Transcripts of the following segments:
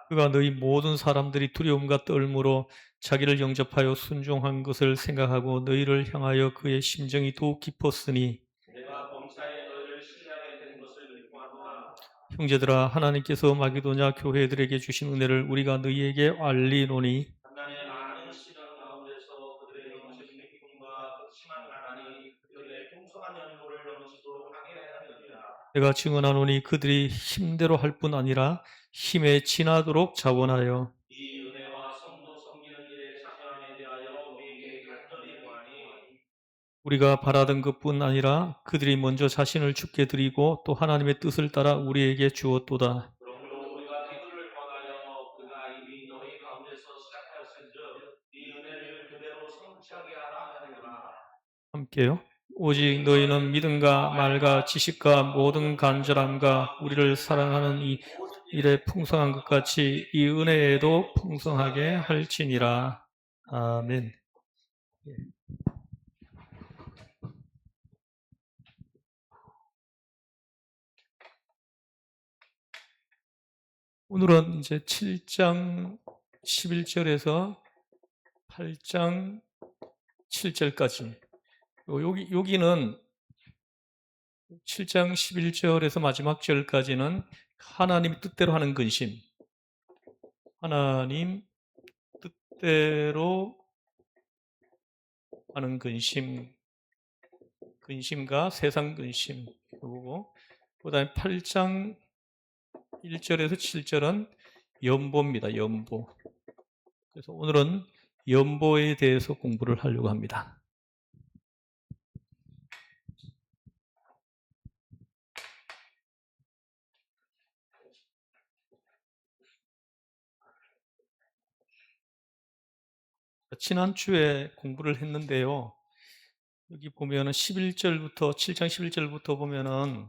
그가 너희 모든 사람들이 두려움과 떨므로 자기를 영접하여 순종한 것을 생각하고 너희를 향하여 그의 심정이 더욱 깊었으니 내가 범사에 너희를 신뢰하게 된 것을 믿고하노라. 형제들아 하나님께서 마게도냐 교회들에게 주신 은혜를 우리가 너희에게 알리노니 한간에 많은 시련 가운데서 그들의 영적인 기쁨과 극심한 가난이 그들의 풍성한 연고를 넘치도록 하게 하였느니라. 내가 증언하노니 그들이 힘대로 할 뿐 아니라 힘에 지나도록 자원하여 이 은혜와 성도 섬기는 일에 참여함에 대하여 우리에게 간절히 구하니 우리가 바라던 것뿐 아니라 그들이 먼저 자신을 주께 드리고 또 하나님의 뜻을 따라 우리에게 주었도다. 그러므로 우리가 기도를 권하여 그가 이미 너희 가운데서 시작하였은즉 이 은혜를 그대로 성취하게 하라 하느니라. 함께요. 오직 너희는 믿음과 말과 지식과 모든 간절함과 우리를 사랑하는 이 일에 풍성한 것 같이 이 은혜에도 풍성하게 할지니라. 아멘. 오늘은 이제 7장 11절에서 8장 7절까지. 여기는 7장 11절에서 마지막 절까지는 하나님 뜻대로 하는 근심. 하나님 뜻대로 하는 근심. 근심과 세상 근심. 그리고 그다음에 8장 1절에서 7절은 연보입니다. 연보. 그래서 오늘은 연보에 대해서 공부를 하려고 합니다. 지난주에 공부를 했는데요. 여기 보면은 11절부터 7장 11절부터 보면은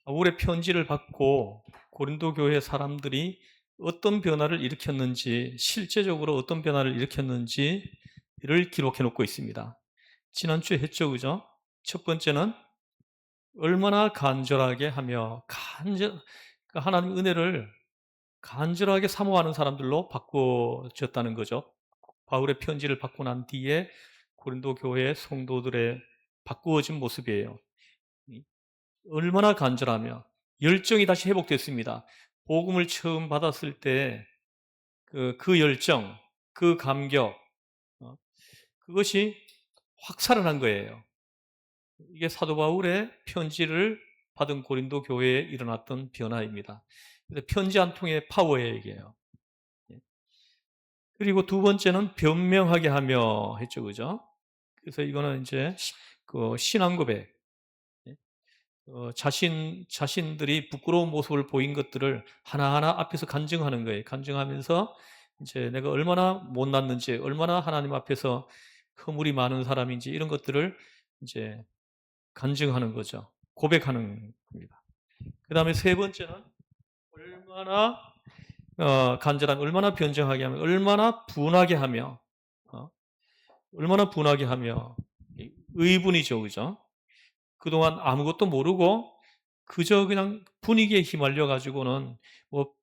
바울의 편지를 받고 고린도 교회 사람들이 어떤 변화를 일으켰는지, 실제적으로 어떤 변화를 일으켰는지를 기록해 놓고 있습니다. 지난주에 했죠, 그죠? 첫 번째는 얼마나 간절하게 하며 그러니까 하나님 은혜를 간절하게 사모하는 사람들로 바꿔졌다는 거죠. 바울의 편지를 받고 난 뒤에 고린도 교회 성도들의 바꾸어진 모습이에요. 얼마나 간절하며 열정이 다시 회복됐습니다. 복음을 처음 받았을 때 그 열정, 그 감격, 그것이 확 살아난 거예요. 이게 사도 바울의 편지를 받은 고린도 교회에 일어났던 변화입니다. 그래서 편지 한 통의 파워예요, 이게요. 그리고 두 번째는 변명하게 하며 했죠, 그죠? 그래서 이거는 이제 그 신앙 고백, 자신들이 부끄러운 모습을 보인 것들을 하나하나 앞에서 간증하는 거예요. 간증하면서 이제 내가 얼마나 못났는지, 얼마나 하나님 앞에서 허물이 많은 사람인지 이런 것들을 이제 간증하는 거죠. 고백하는 겁니다. 그 다음에 세 번째는 얼마나 간절한, 얼마나 변정하게 하며, 얼마나 분하게 하며, 어, 얼마나 분하게 하며, 의분이죠, 그죠? 그동안 아무것도 모르고 그저 그냥 분위기에 휘말려 가지고는 뭐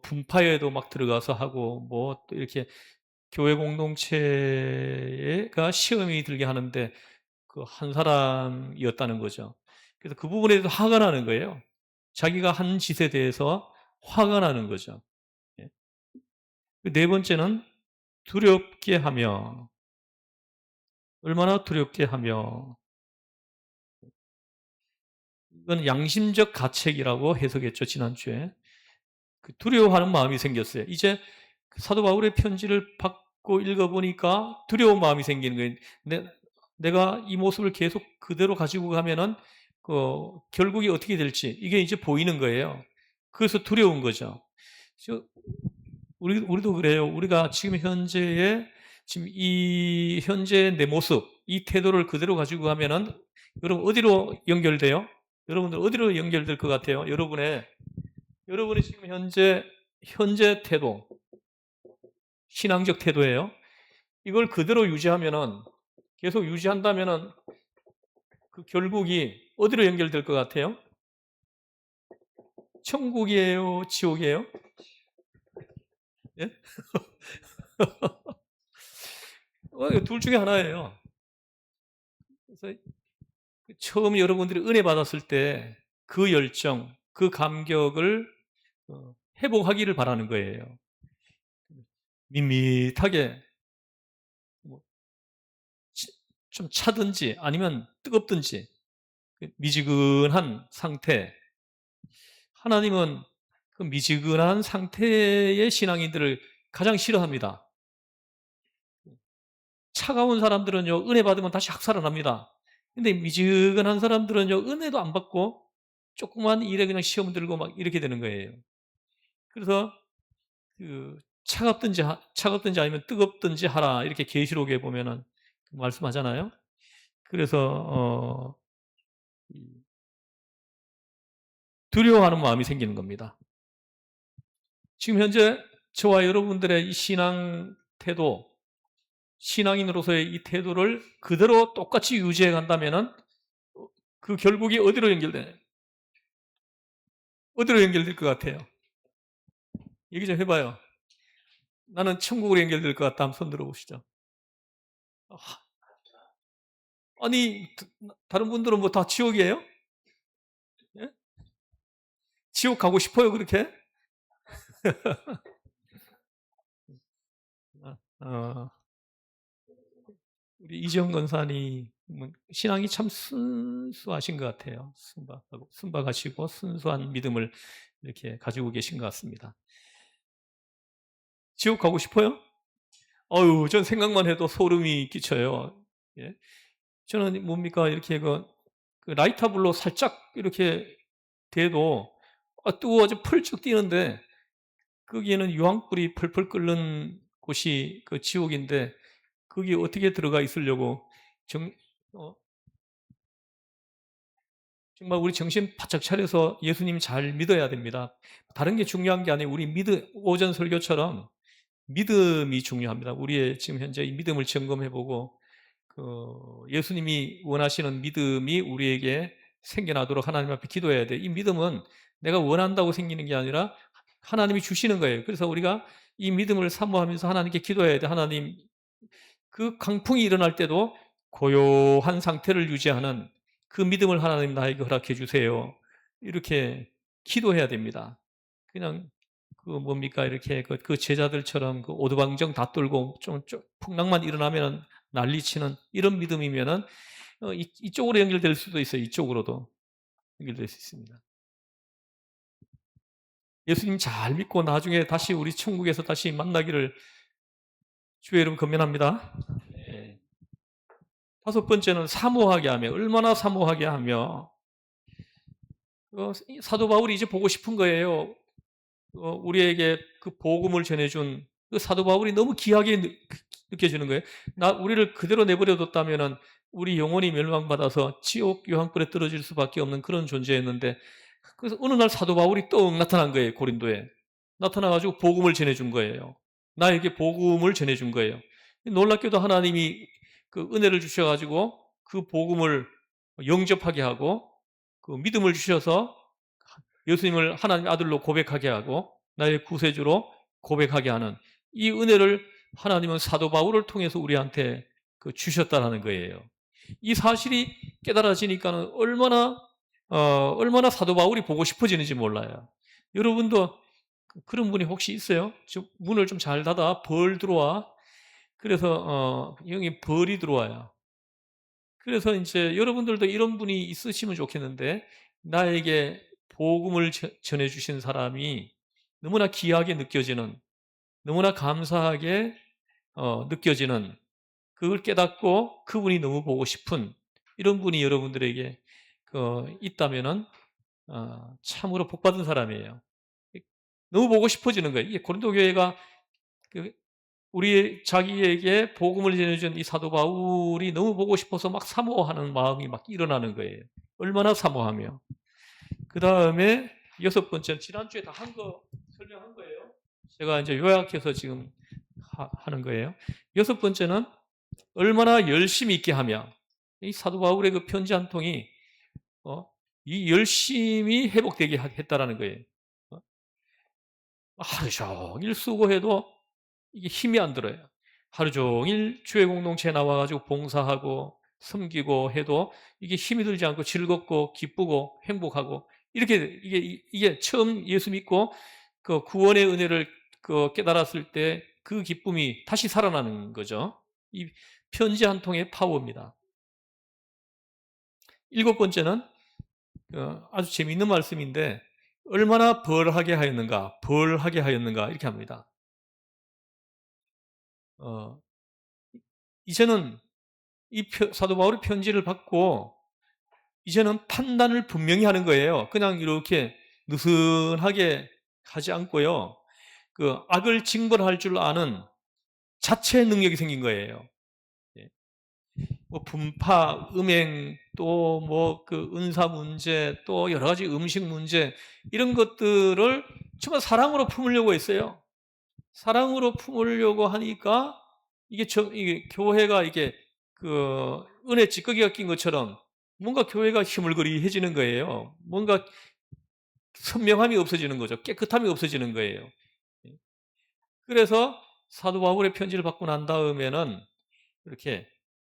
분파에도 막 들어가서 하고 뭐 또 이렇게 교회 공동체가 시험이 들게 하는데 그 한 사람이었다는 거죠. 그래서 그 부분에 대해서 화가 나는 거예요. 자기가 한 짓에 대해서 화가 나는 거죠. 예. 네 번째는 두렵게 하며, 얼마나 두렵게 하며, 이건 양심적 가책이라고 해석했죠, 지난주에. 그 두려워하는 마음이 생겼어요. 이제 사도 바울의 편지를 받고 읽어보니까 두려운 마음이 생기는 거예요. 내가 이 모습을 계속 그대로 가지고 가면은 결국이 어떻게 될지 이게 이제 보이는 거예요. 그래서 두려운 거죠. 우리도 그래요. 우리가 지금 지금 이 현재의 내 모습, 이 태도를 그대로 가지고 가면은 여러분 어디로 연결돼요? 여러분들 어디로 연결될 것 같아요? 여러분이 지금 현재 태도, 신앙적 태도예요. 이걸 그대로 유지하면은, 계속 유지한다면은 그 결국이 어디로 연결될 것 같아요? 천국이에요, 지옥이에요? 예? 둘 중에 하나예요. 그래서 처음 여러분들이 은혜 받았을 때 그 열정, 그 감격을 회복하기를 바라는 거예요. 밋밋하게 뭐 좀 차든지 아니면 뜨겁든지 미지근한 상태. 하나님은 그 미지근한 상태의 신앙인들을 가장 싫어합니다. 차가운 사람들은요, 은혜 받으면 다시 학살을 합니다. 근데 미지근한 사람들은요, 은혜도 안 받고 조그만 일에 그냥 시험 들고 막 이렇게 되는 거예요. 그래서 차갑든지 아니면 뜨겁든지 하라 이렇게 계시록에 보면은 말씀하잖아요. 그래서 두려워하는 마음이 생기는 겁니다. 지금 현재 저와 여러분들의 이 신앙 태도, 신앙인으로서의 이 태도를 그대로 똑같이 유지해 간다면은 그 결국이 어디로 연결되나요? 어디로 연결될 것 같아요? 얘기 좀 해봐요. 나는 천국으로 연결될 것 같다. 한번 손 들어보시죠. 아니, 다른 분들은 뭐 다 지옥이에요? 예? 지옥 가고 싶어요, 그렇게? 어, 우리 이지영 권사님 신앙이 참 순수하신 것 같아요. 순박하시고 순수한 믿음을 이렇게 가지고 계신 것 같습니다. 지옥 가고 싶어요? 어유, 전 생각만 해도 소름이 끼쳐요. 예? 저는 뭡니까 이렇게 그 라이터불로 살짝 이렇게 돼도 뜨거워져 펄쩍 뛰는데 거기에는 유황불이 펄펄 끓는 곳이 그 지옥인데 거기 어떻게 들어가 있으려고 어, 정말 우리 정신 바짝 차려서 예수님 잘 믿어야 됩니다. 다른 게 중요한 게 아니에요. 우리 오전 설교처럼 믿음이 중요합니다. 우리의 지금 현재 이 믿음을 점검해보고 예수님이 원하시는 믿음이 우리에게 생겨나도록 하나님 앞에 기도해야 돼요. 이 믿음은 내가 원한다고 생기는 게 아니라 하나님이 주시는 거예요. 그래서 우리가 이 믿음을 사모하면서 하나님께 기도해야 돼. 하나님, 그 강풍이 일어날 때도 고요한 상태를 유지하는 그 믿음을 하나님 나에게 허락해 주세요. 이렇게 기도해야 됩니다. 그냥 뭡니까 이렇게 그 제자들처럼 그 오두방정 다 떨고 좀 풍랑만 일어나면 난리치는 이런 믿음이면은 이쪽으로 연결될 수도 있어요. 이쪽으로도 연결될 수 있습니다. 예수님 잘 믿고 나중에 다시 우리 천국에서 다시 만나기를 주의 이름 건면합니다. 네. 다섯 번째는 사모하게 하며, 얼마나 사모하게 하며, 사도 바울이 이제 보고 싶은 거예요. 우리에게 그 복음을 전해준 그 사도 바울이 너무 귀하게 느껴지는 거예요. 우리를 그대로 내버려뒀다면은 우리 영혼이 멸망받아서 지옥 유황불에 떨어질 수밖에 없는 그런 존재였는데, 그래서 어느 날 사도 바울이 떡 나타난 거예요. 고린도에 나타나가지고 복음을 전해준 거예요. 나에게 복음을 전해준 거예요. 놀랍게도 하나님이 그 은혜를 주셔가지고 그 복음을 영접하게 하고 그 믿음을 주셔서 예수님을 하나님의 아들로 고백하게 하고 나의 구세주로 고백하게 하는 이 은혜를 하나님은 사도 바울을 통해서 우리한테 주셨다라는 거예요. 이 사실이 깨달아지니까는 얼마나 사도 바울이 보고 싶어지는지 몰라요. 여러분도 그런 분이 혹시 있어요? 문을 좀 잘 닫아. 벌 들어와. 그래서 형이 벌이 들어와요. 그래서 이제 여러분들도 이런 분이 있으시면 좋겠는데 나에게 복음을 전해주신 사람이 너무나 귀하게 느껴지는, 너무나 감사하게 느껴지는, 그걸 깨닫고 그분이 너무 보고 싶은 이런 분이 여러분들에게 있다면은 참으로 복받은 사람이에요. 너무 보고 싶어지는 거예요. 이게 고린도 교회가 우리 자기에게 복음을 전해준 이 사도 바울이 너무 보고 싶어서 막 사모하는 마음이 막 일어나는 거예요. 얼마나 사모하며. 그 다음에 여섯 번째는 지난주에 다 설명한 거예요. 제가 이제 요약해서 지금 하는 거예요. 여섯 번째는 얼마나 열심히 있게 하며, 이 사도 바울의 그 편지 한 통이 이 열심히 회복되게 했다라는 거예요. 하루 종일 수고해도 이게 힘이 안 들어요. 하루 종일 주의 공동체에 나와가지고 봉사하고 섬기고 해도 이게 힘이 들지 않고 즐겁고 기쁘고 행복하고 이렇게 이게 처음 예수 믿고 그 구원의 은혜를 깨달았을 때 그 기쁨이 다시 살아나는 거죠. 이 편지 한 통의 파워입니다. 일곱 번째는 아주 재미있는 말씀인데 얼마나 벌하게 하였는가, 벌하게 하였는가 이렇게 합니다. 어, 이제는 사도 바울의 편지를 받고 이제는 판단을 분명히 하는 거예요. 그냥 이렇게 느슨하게 하지 않고요. 그 악을 징벌할 줄 아는 자체 능력이 생긴 거예요. 예. 뭐 분파, 음행, 또 뭐 그 은사 문제, 또 여러 가지 음식 문제 이런 것들을 정말 사랑으로 품으려고 했어요. 사랑으로 품으려고 하니까 이게 교회가 이게 그 은혜 찌꺼기가 낀 것처럼 뭔가 교회가 희물거리해지는 거예요. 뭔가 선명함이 없어지는 거죠. 깨끗함이 없어지는 거예요. 그래서 사도 바울의 편지를 받고 난 다음에는 이렇게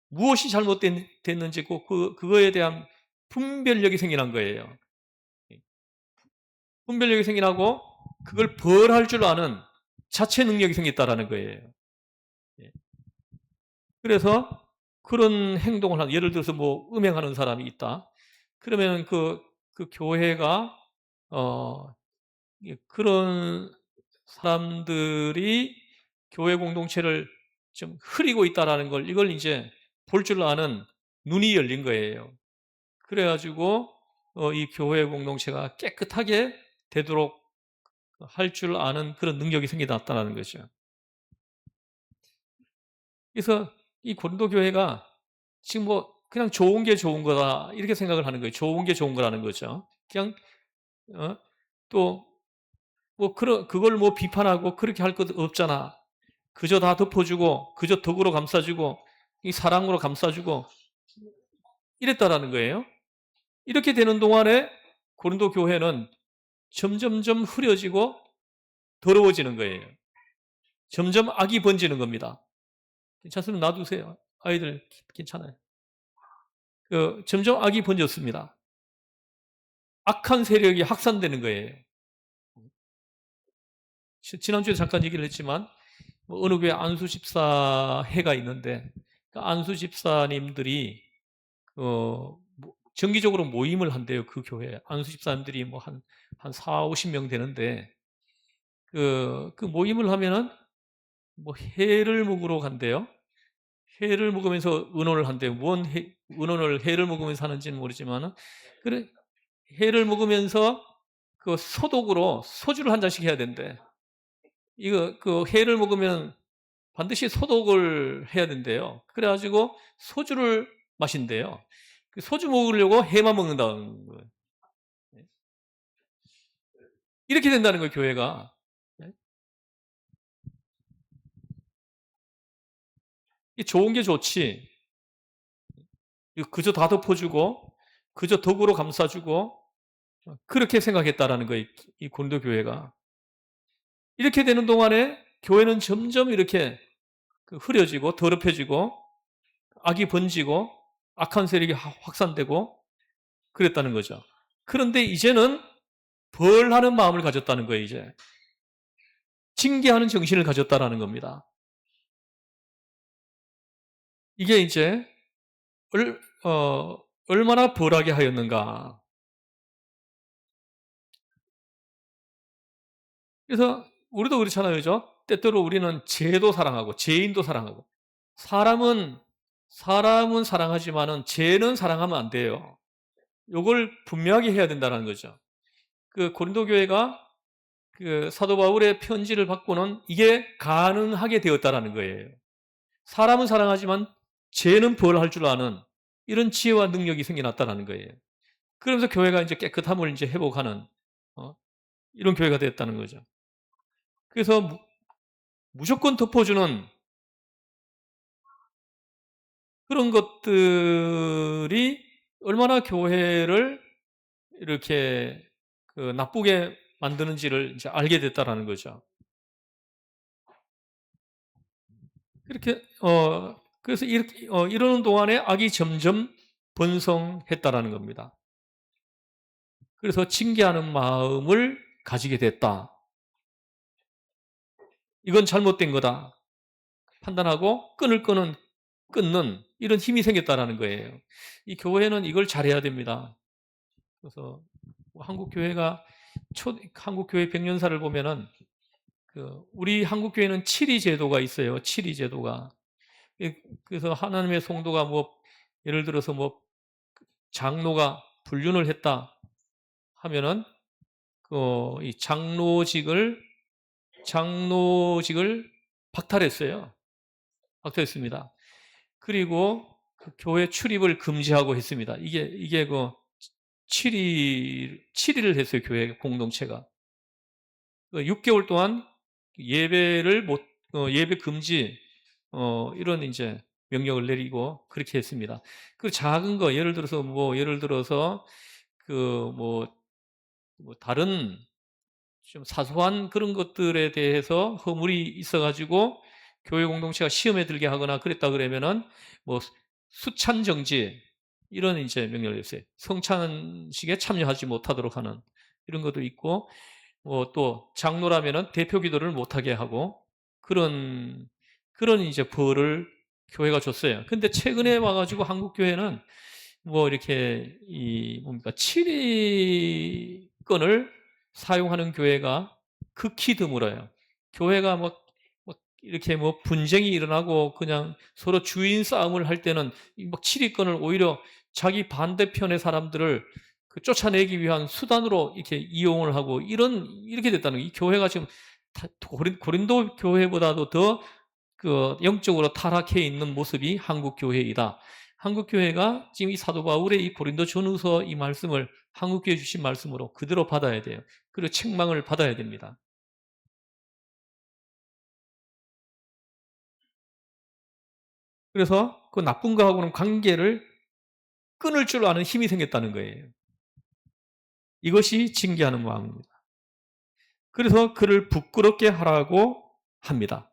무엇이 잘못됐는지 그거에 대한 분별력이 생겨난 거예요. 분별력이 생겨나고 그걸 벌할 줄 아는 자체 능력이 생겼다라는 거예요. 예. 그래서 그런 행동을 하는, 예를 들어서 뭐 음행하는 사람이 있다. 그러면 그 교회가 그런 사람들이 교회 공동체를 좀 흐리고 있다라는 걸, 이걸 이제 볼 줄 아는 눈이 열린 거예요. 그래가지고 이 교회 공동체가 깨끗하게 되도록 할 줄 아는 그런 능력이 생겨났다는 거죠. 그래서 이 고린도 교회가 지금 뭐 그냥 좋은 게 좋은 거다 이렇게 생각을 하는 거예요. 좋은 게 좋은 거라는 거죠. 그냥 또뭐 그걸 뭐 비판하고 그렇게 할 것 없잖아. 그저 다 덮어주고 그저 덕으로 감싸주고 이 사랑으로 감싸주고 이랬다라는 거예요. 이렇게 되는 동안에 고린도 교회는 점점점 흐려지고 더러워지는 거예요. 점점 악이 번지는 겁니다. 괜찮으면 놔두세요. 아이들 괜찮아요. 점점 악이 번졌습니다. 악한 세력이 확산되는 거예요. 지난주에 잠깐 얘기를 했지만 뭐 어느 교회 안수 집사 회가 있는데 그 안수 집사님들이 정기적으로 모임을 한대요. 그 교회 안수 집사님들이 뭐 한 4, 50명 되는데 그 모임을 하면은 뭐 회를 먹으러 간대요. 회를 먹으면서 의논을 한대요. 의논을 회를 먹으면서 하는지는 모르지만은 그래 회를 먹으면서 그 소독으로 소주를 한 잔씩 해야 된대. 이거 그 회를 먹으면 반드시 소독을 해야 된대요. 그래가지고 소주를 마신대요. 그 소주 먹으려고 회만 먹는다는 거예요. 이렇게 된다는 거예요, 교회가. 좋은 게 좋지. 그저 다 덮어주고, 그저 덕으로 감싸주고, 그렇게 생각했다라는 거예요, 이 고린도 교회가. 이렇게 되는 동안에 교회는 점점 이렇게 흐려지고, 더럽혀지고, 악이 번지고, 악한 세력이 확산되고, 그랬다는 거죠. 그런데 이제는 벌하는 마음을 가졌다는 거예요, 이제. 징계하는 정신을 가졌다라는 겁니다. 이게 이제, 얼마나 벌하게 하였는가. 그래서 우리도 그렇잖아요, 그죠? 때때로 우리는 죄도 사랑하고 죄인도 사랑하고 사람은 사랑하지만은 죄는 사랑하면 안 돼요. 요걸 분명하게 해야 된다는 거죠. 그 고린도 교회가 그 사도 바울의 편지를 받고는 이게 가능하게 되었다라는 거예요. 사람은 사랑하지만 죄는 벌할 줄 아는 이런 지혜와 능력이 생겨났다는 거예요. 그러면서 교회가 이제 깨끗함을 이제 회복하는 이런 교회가 됐다는 거죠. 그래서 무조건 덮어주는 그런 것들이 얼마나 교회를 이렇게 나쁘게 만드는지를 이제 알게 됐다라는 거죠. 이렇게 그래서 이렇게 이러는 동안에 악이 점점 번성했다라는 겁니다. 그래서 징계하는 마음을 가지게 됐다. 이건 잘못된 거다. 판단하고 끊는 이런 힘이 생겼다라는 거예요. 이 교회는 이걸 잘해야 됩니다. 그래서 한국 교회가 한국 교회 100년사를 보면은 우리 한국 교회는 7위 제도가 있어요. 7위 제도가. 그래서 하나님의 성도가 뭐 예를 들어서 뭐 장로가 불륜을 했다 하면은 이 장로직을 박탈했어요. 박탈했습니다. 그리고 그 교회 출입을 금지하고 했습니다. 이게 7일을 했어요. 교회 공동체가. 6개월 동안 예배 금지, 이런 이제 명령을 내리고 그렇게 했습니다. 그 작은 거, 예를 들어서 다른 좀 사소한 그런 것들에 대해서 허물이 있어가지고 교회 공동체가 시험에 들게 하거나 그랬다 그러면은 뭐 수찬 정지 이런 이제 명령을 했어요. 성찬식에 참여하지 못하도록 하는 이런 것도 있고 뭐 또 장로라면은 대표 기도를 못하게 하고 그런 이제 벌을 교회가 줬어요. 근데 최근에 와가지고 한국 교회는 뭐 이렇게 뭡니까 7위권을 사용하는 교회가 극히 드물어요. 교회가 뭐 이렇게 뭐 분쟁이 일어나고 그냥 서로 주인 싸움을 할 때는 막 7위권을 오히려 자기 반대편의 사람들을 쫓아내기 위한 수단으로 이렇게 이용을 하고 이렇게 됐다는 거예요. 이 교회가 지금 고린도 교회보다도 더 영적으로 타락해 있는 모습이 한국 교회이다. 한국 교회가 지금 이 사도 바울의 이 고린도 전후서 이 말씀을 한국 교회 주신 말씀으로 그대로 받아야 돼요. 그리고 책망을 받아야 됩니다. 그래서 그 나쁜 거하고는 관계를 끊을 줄 아는 힘이 생겼다는 거예요. 이것이 징계하는 마음입니다. 그래서 그를 부끄럽게 하라고 합니다.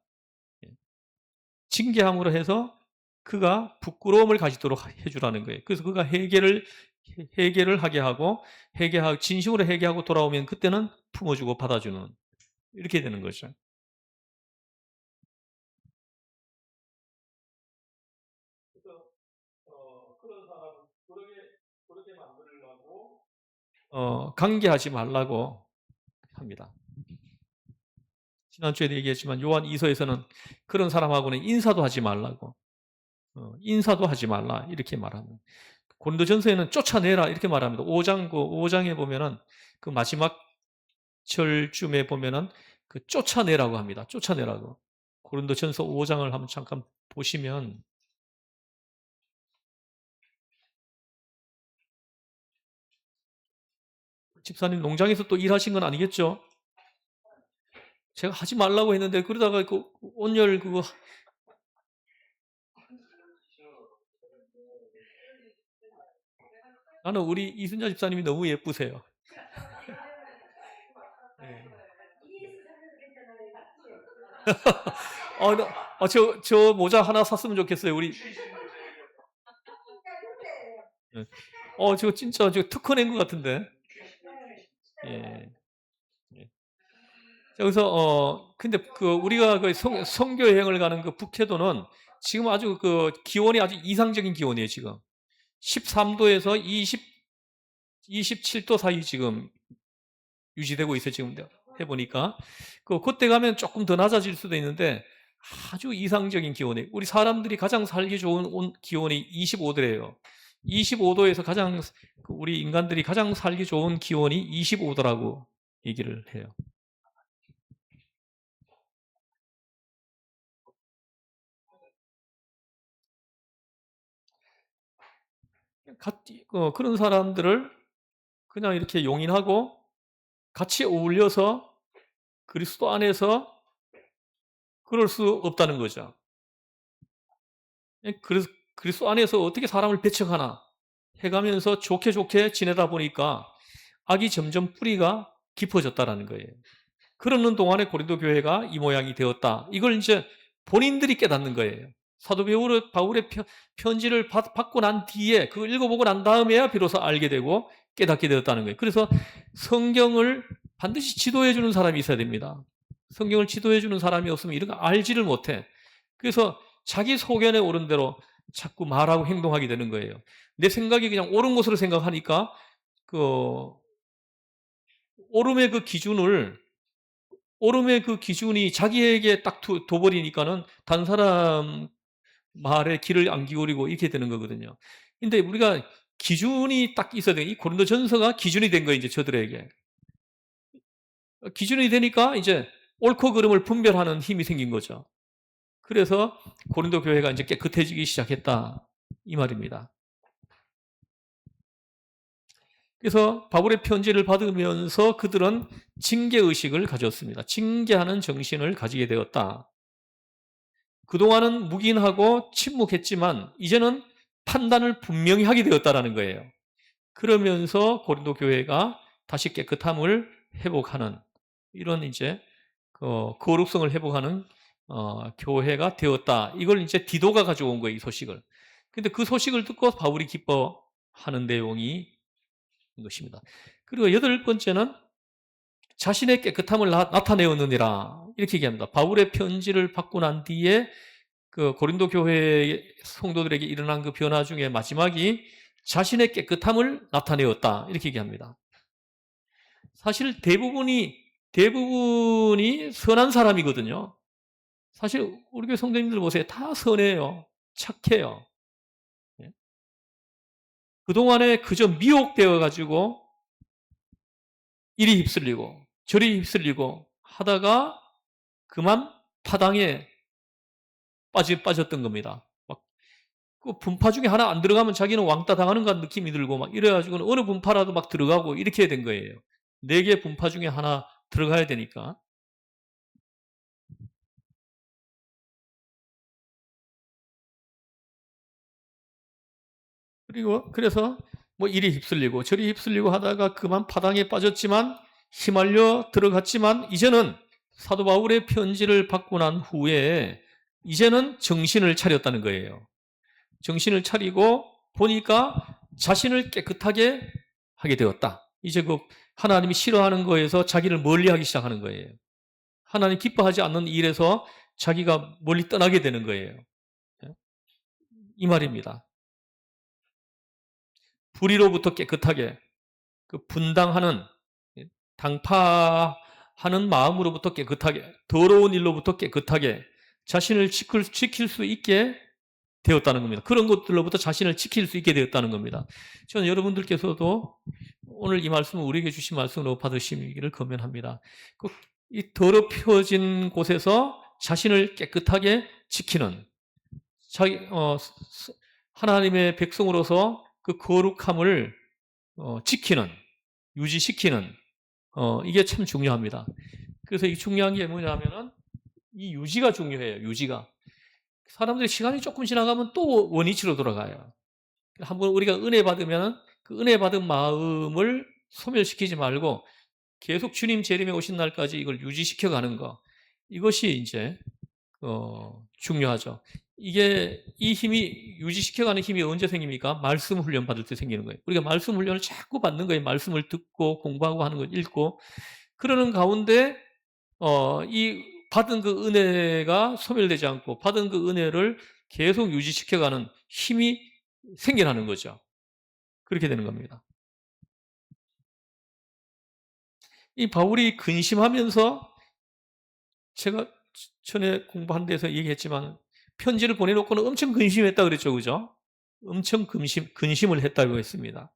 징계함으로 해서 그가 부끄러움을 가지도록 해주라는 거예요. 그래서 그가 해결을 하게 하고 진심으로 회개하고 돌아오면 그때는 품어주고 받아주는 이렇게 되는 거죠. 그래서 그런 사람은 그렇게 만들려고 관계하지 말라고 합니다. 지난주에도 얘기했지만 요한 2서에서는 그런 사람하고는 인사도 하지 말라고 인사도 하지 말라 이렇게 말합니다. 고린도전서에는 쫓아내라 이렇게 말합니다. 5장에 보면은 그 마지막 절쯤에 보면은 쫓아내라고 합니다. 쫓아내라고. 고린도전서 5장을 한번 잠깐 보시면 집사님 농장에서 또 일하신 건 아니겠죠? 제가 하지 말라고 했는데 그러다가 온열 그거 나는 우리 이순자 집사님이 너무 예쁘세요. 네. 저 모자 하나 샀으면 좋겠어요. 우리. 네. 저 진짜 특허 낸 것 같은데. 예. 예. 여기서 근데 우리가 선교 여행을 가는 북해도는 지금 아주 기온이 아주 이상적인 기온이에요, 지금. 13도에서 27도 사이 지금 유지되고 있어요, 지금 해보니까. 그때 가면 조금 더 낮아질 수도 있는데 아주 이상적인 기온이에요. 우리 사람들이 가장 살기 좋은 기온이 25도래요. 25도에서 우리 인간들이 가장 살기 좋은 기온이 25도라고 얘기를 해요. 그런 사람들을 그냥 이렇게 용인하고 같이 어울려서 그리스도 안에서 그럴 수 없다는 거죠. 그래서 그리스도 안에서 어떻게 사람을 배척하나 해가면서 좋게 지내다 보니까 악이 점점 뿌리가 깊어졌다라는 거예요. 그러는 동안에 고린도 교회가 이 모양이 되었다. 이걸 이제 본인들이 깨닫는 거예요. 사도 바울의 편지를 받고 난 뒤에 그걸 읽어보고 난 다음에야 비로소 알게 되고 깨닫게 되었다는 거예요. 그래서 성경을 반드시 지도해 주는 사람이 있어야 됩니다. 성경을 지도해 주는 사람이 없으면 이런 거 알지를 못해. 그래서 자기 소견에 오른 대로 자꾸 말하고 행동하게 되는 거예요. 내 생각이 그냥 옳은 것으로 생각하니까 그 오름의 그 기준이 자기에게 딱 둬버리니까는 다른 사람 말에 귀를 안 기울이고 이렇게 되는 거거든요. 근데 우리가 기준이 딱 있어야 돼. 이 고린도전서가 기준이 된 거예요, 이제 저들에게. 기준이 되니까 이제 옳고 그름을 분별하는 힘이 생긴 거죠. 그래서 고린도 교회가 이제 깨끗해지기 시작했다. 이 말입니다. 그래서 바울의 편지를 받으면서 그들은 징계의식을 가졌습니다. 징계하는 정신을 가지게 되었다. 그동안은 묵인하고 침묵했지만 이제는 판단을 분명히 하게 되었다는 거예요. 그러면서 고린도 교회가 다시 깨끗함을 회복하는 이런 이제 거룩성을 회복하는 교회가 되었다. 이걸 이제 디도가 가져온 거예요, 이 소식을. 근데 그 소식을 듣고 바울이 기뻐하는 내용이 것입니다. 그리고 여덟 번째는 자신의 깨끗함을 나타내었느니라 이렇게 얘기합니다. 바울의 편지를 받고 난 뒤에 그 고린도 교회 성도들에게 일어난 그 변화 중에 마지막이 자신의 깨끗함을 나타내었다 이렇게 얘기합니다. 사실 대부분이 선한 사람이거든요. 사실 우리 교회 성도님들 보세요. 다 선해요. 착해요. 예. 그동안에 그저 미혹되어 가지고 이리 휩쓸리고 저리 휩쓸리고 하다가 그만 파당에 빠졌던 겁니다. 막 그 분파 중에 하나 안 들어가면 자기는 왕따 당하는 것 같은 느낌이 들고 막 이래가지고는 어느 분파라도 막 들어가고 이렇게 된 거예요. 4개 분파 중에 하나 들어가야 되니까. 그래서 뭐 이리 휩쓸리고 저리 휩쓸리고 하다가 그만 파당에 빠졌지만 휘말려 들어갔지만 이제는 사도 바울의 편지를 받고 난 후에 이제는 정신을 차렸다는 거예요. 정신을 차리고 보니까 자신을 깨끗하게 하게 되었다. 이제 그 하나님이 싫어하는 거에서 자기를 멀리하기 시작하는 거예요. 하나님 기뻐하지 않는 일에서 자기가 멀리 떠나게 되는 거예요. 이 말입니다. 불의로부터 깨끗하게 그 분당하는 당파하는 마음으로부터 깨끗하게 더러운 일로부터 깨끗하게 자신을 지킬 수 있게 되었다는 겁니다. 그런 것들로부터 자신을 지킬 수 있게 되었다는 겁니다. 저는 여러분들께서도 오늘 이 말씀을 우리에게 주신 말씀으로 받으시기를 권면합니다. 이 더럽혀진 곳에서 자신을 깨끗하게 지키는 하나님의 백성으로서 그 거룩함을 지키는 유지시키는 이게 참 중요합니다. 그래서 이 중요한 게 뭐냐면은 이 유지가 중요해요. 유지가. 사람들이 시간이 조금 지나가면 또 원위치로 돌아가요. 한번 우리가 은혜 받으면 그 은혜 받은 마음을 소멸시키지 말고 계속 주님 재림에 오신 날까지 이걸 유지시켜 가는 거. 이것이 이제 중요하죠. 이 힘이 유지시켜 가는 힘이 언제 생깁니까? 말씀 훈련 받을 때 생기는 거예요. 우리가 말씀 훈련을 자꾸 받는 거예요. 말씀을 듣고 공부하고 하는 걸 읽고 그러는 가운데 이 받은 그 은혜가 소멸되지 않고 받은 그 은혜를 계속 유지시켜가는 힘이 생겨나는 거죠. 그렇게 되는 겁니다. 이 바울이 근심하면서 제가 전에 공부한 데서 얘기했지만 편지를 보내놓고는 엄청 근심했다 그랬죠. 그죠? 엄청 근심을 했다고 했습니다.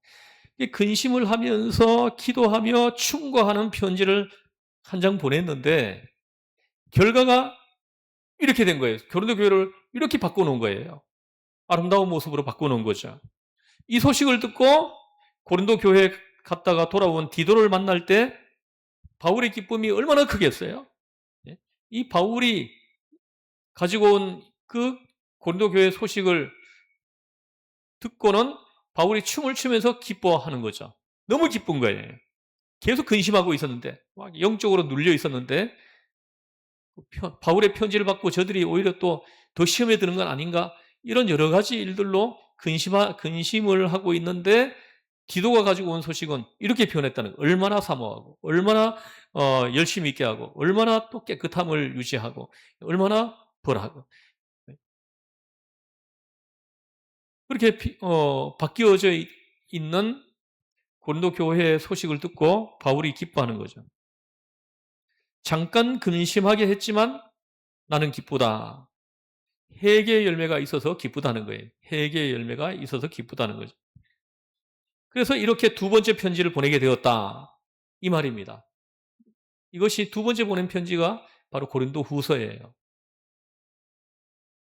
이 근심을 하면서 기도하며 충고하는 편지를 한 장 보냈는데 결과가 이렇게 된 거예요. 고린도 교회를 이렇게 바꿔놓은 거예요. 아름다운 모습으로 바꿔놓은 거죠. 이 소식을 듣고 고린도 교회에 갔다가 돌아온 디도를 만날 때 바울의 기쁨이 얼마나 크겠어요? 예? 이 바울이 가지고 온 그 고린도 교회 소식을 듣고는 바울이 춤을 추면서 기뻐하는 거죠. 너무 기쁜 거예요. 계속 근심하고 있었는데, 막 영적으로 눌려 있었는데, 바울의 편지를 받고 저들이 오히려 또 더 시험에 드는 건 아닌가? 이런 여러 가지 일들로 근심을 하고 있는데, 디도가 가지고 온 소식은 이렇게 표현했다는 거예요. 얼마나 사모하고, 얼마나 열심히 있게 하고, 얼마나 또 깨끗함을 유지하고, 얼마나 벌하고. 그렇게 바뀌어져 있는 고린도 교회의 소식을 듣고 바울이 기뻐하는 거죠. 잠깐 근심하게 했지만 나는 기쁘다. 회개의 열매가 있어서 기쁘다는 거예요. 회개의 열매가 있어서 기쁘다는 거죠. 그래서 이렇게 두 번째 편지를 보내게 되었다. 이 말입니다. 이것이 두 번째 보낸 편지가 바로 고린도 후서예요.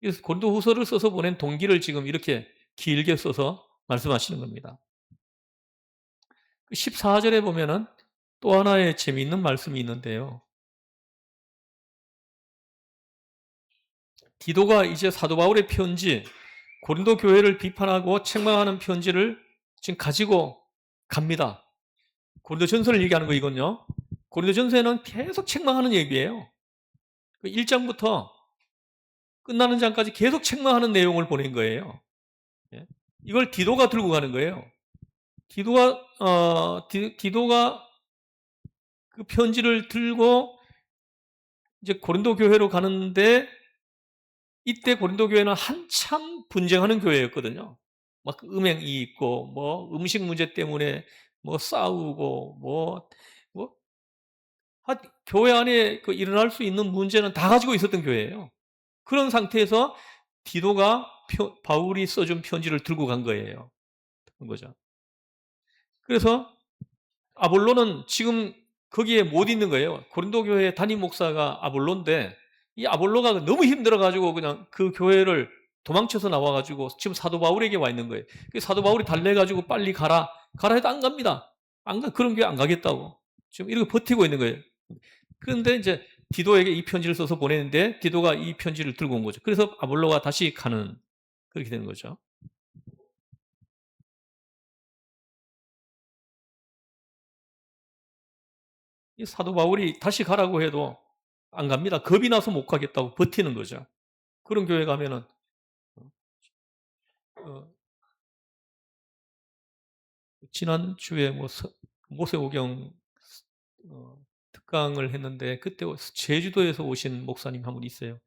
그래서 고린도 후서를 써서 보낸 동기를 지금 이렇게 길게 써서 말씀하시는 겁니다. 14절에 보면은 또 하나의 재미있는 말씀이 있는데요. 디도가 이제 사도 바울의 편지, 고린도 교회를 비판하고 책망하는 편지를 지금 가지고 갑니다. 고린도 전서를 얘기하는 거 이건요. 고린도 전서에는 계속 책망하는 얘기예요. 1장부터 끝나는 장까지 계속 책망하는 내용을 보낸 거예요. 예. 이걸 디도가 들고 가는 거예요. 디도가 그 편지를 들고 이제 고린도 교회로 가는데, 이때 고린도 교회는 한참 분쟁하는 교회였거든요. 막 음행이 있고, 뭐 음식 문제 때문에 뭐 싸우고, 뭐 교회 안에 일어날 수 있는 문제는 다 가지고 있었던 교회예요. 그런 상태에서 디도가 바울이 써준 편지를 들고 간 거예요. 그런 거죠. 그래서 아볼로는 지금 거기에 못 있는 거예요. 고린도 교회 담임 목사가 아볼로인데, 이 아볼로가 너무 힘들어가지고 그냥 그 교회를 도망쳐서 나와가지고 지금 사도 바울에게 와 있는 거예요. 사도 바울이 달래가지고 빨리 가라 해도 안 갑니다. 그런 교회 안 가겠다고 지금 이렇게 버티고 있는 거예요. 그런데 이제 디도에게 이 편지를 써서 보내는데, 디도가 이 편지를 들고 온 거죠. 그래서 아볼로가 다시 가는, 그렇게 되는 거죠. 이 사도 바울이 다시 가라고 해도 안 갑니다. 겁이 나서 못 가겠다고 버티는 거죠. 그런 교회 가면은 어, 지난주에 뭐 모세오경 특강을 했는데, 그때 제주도에서 오신 목사님 한 분 있어요.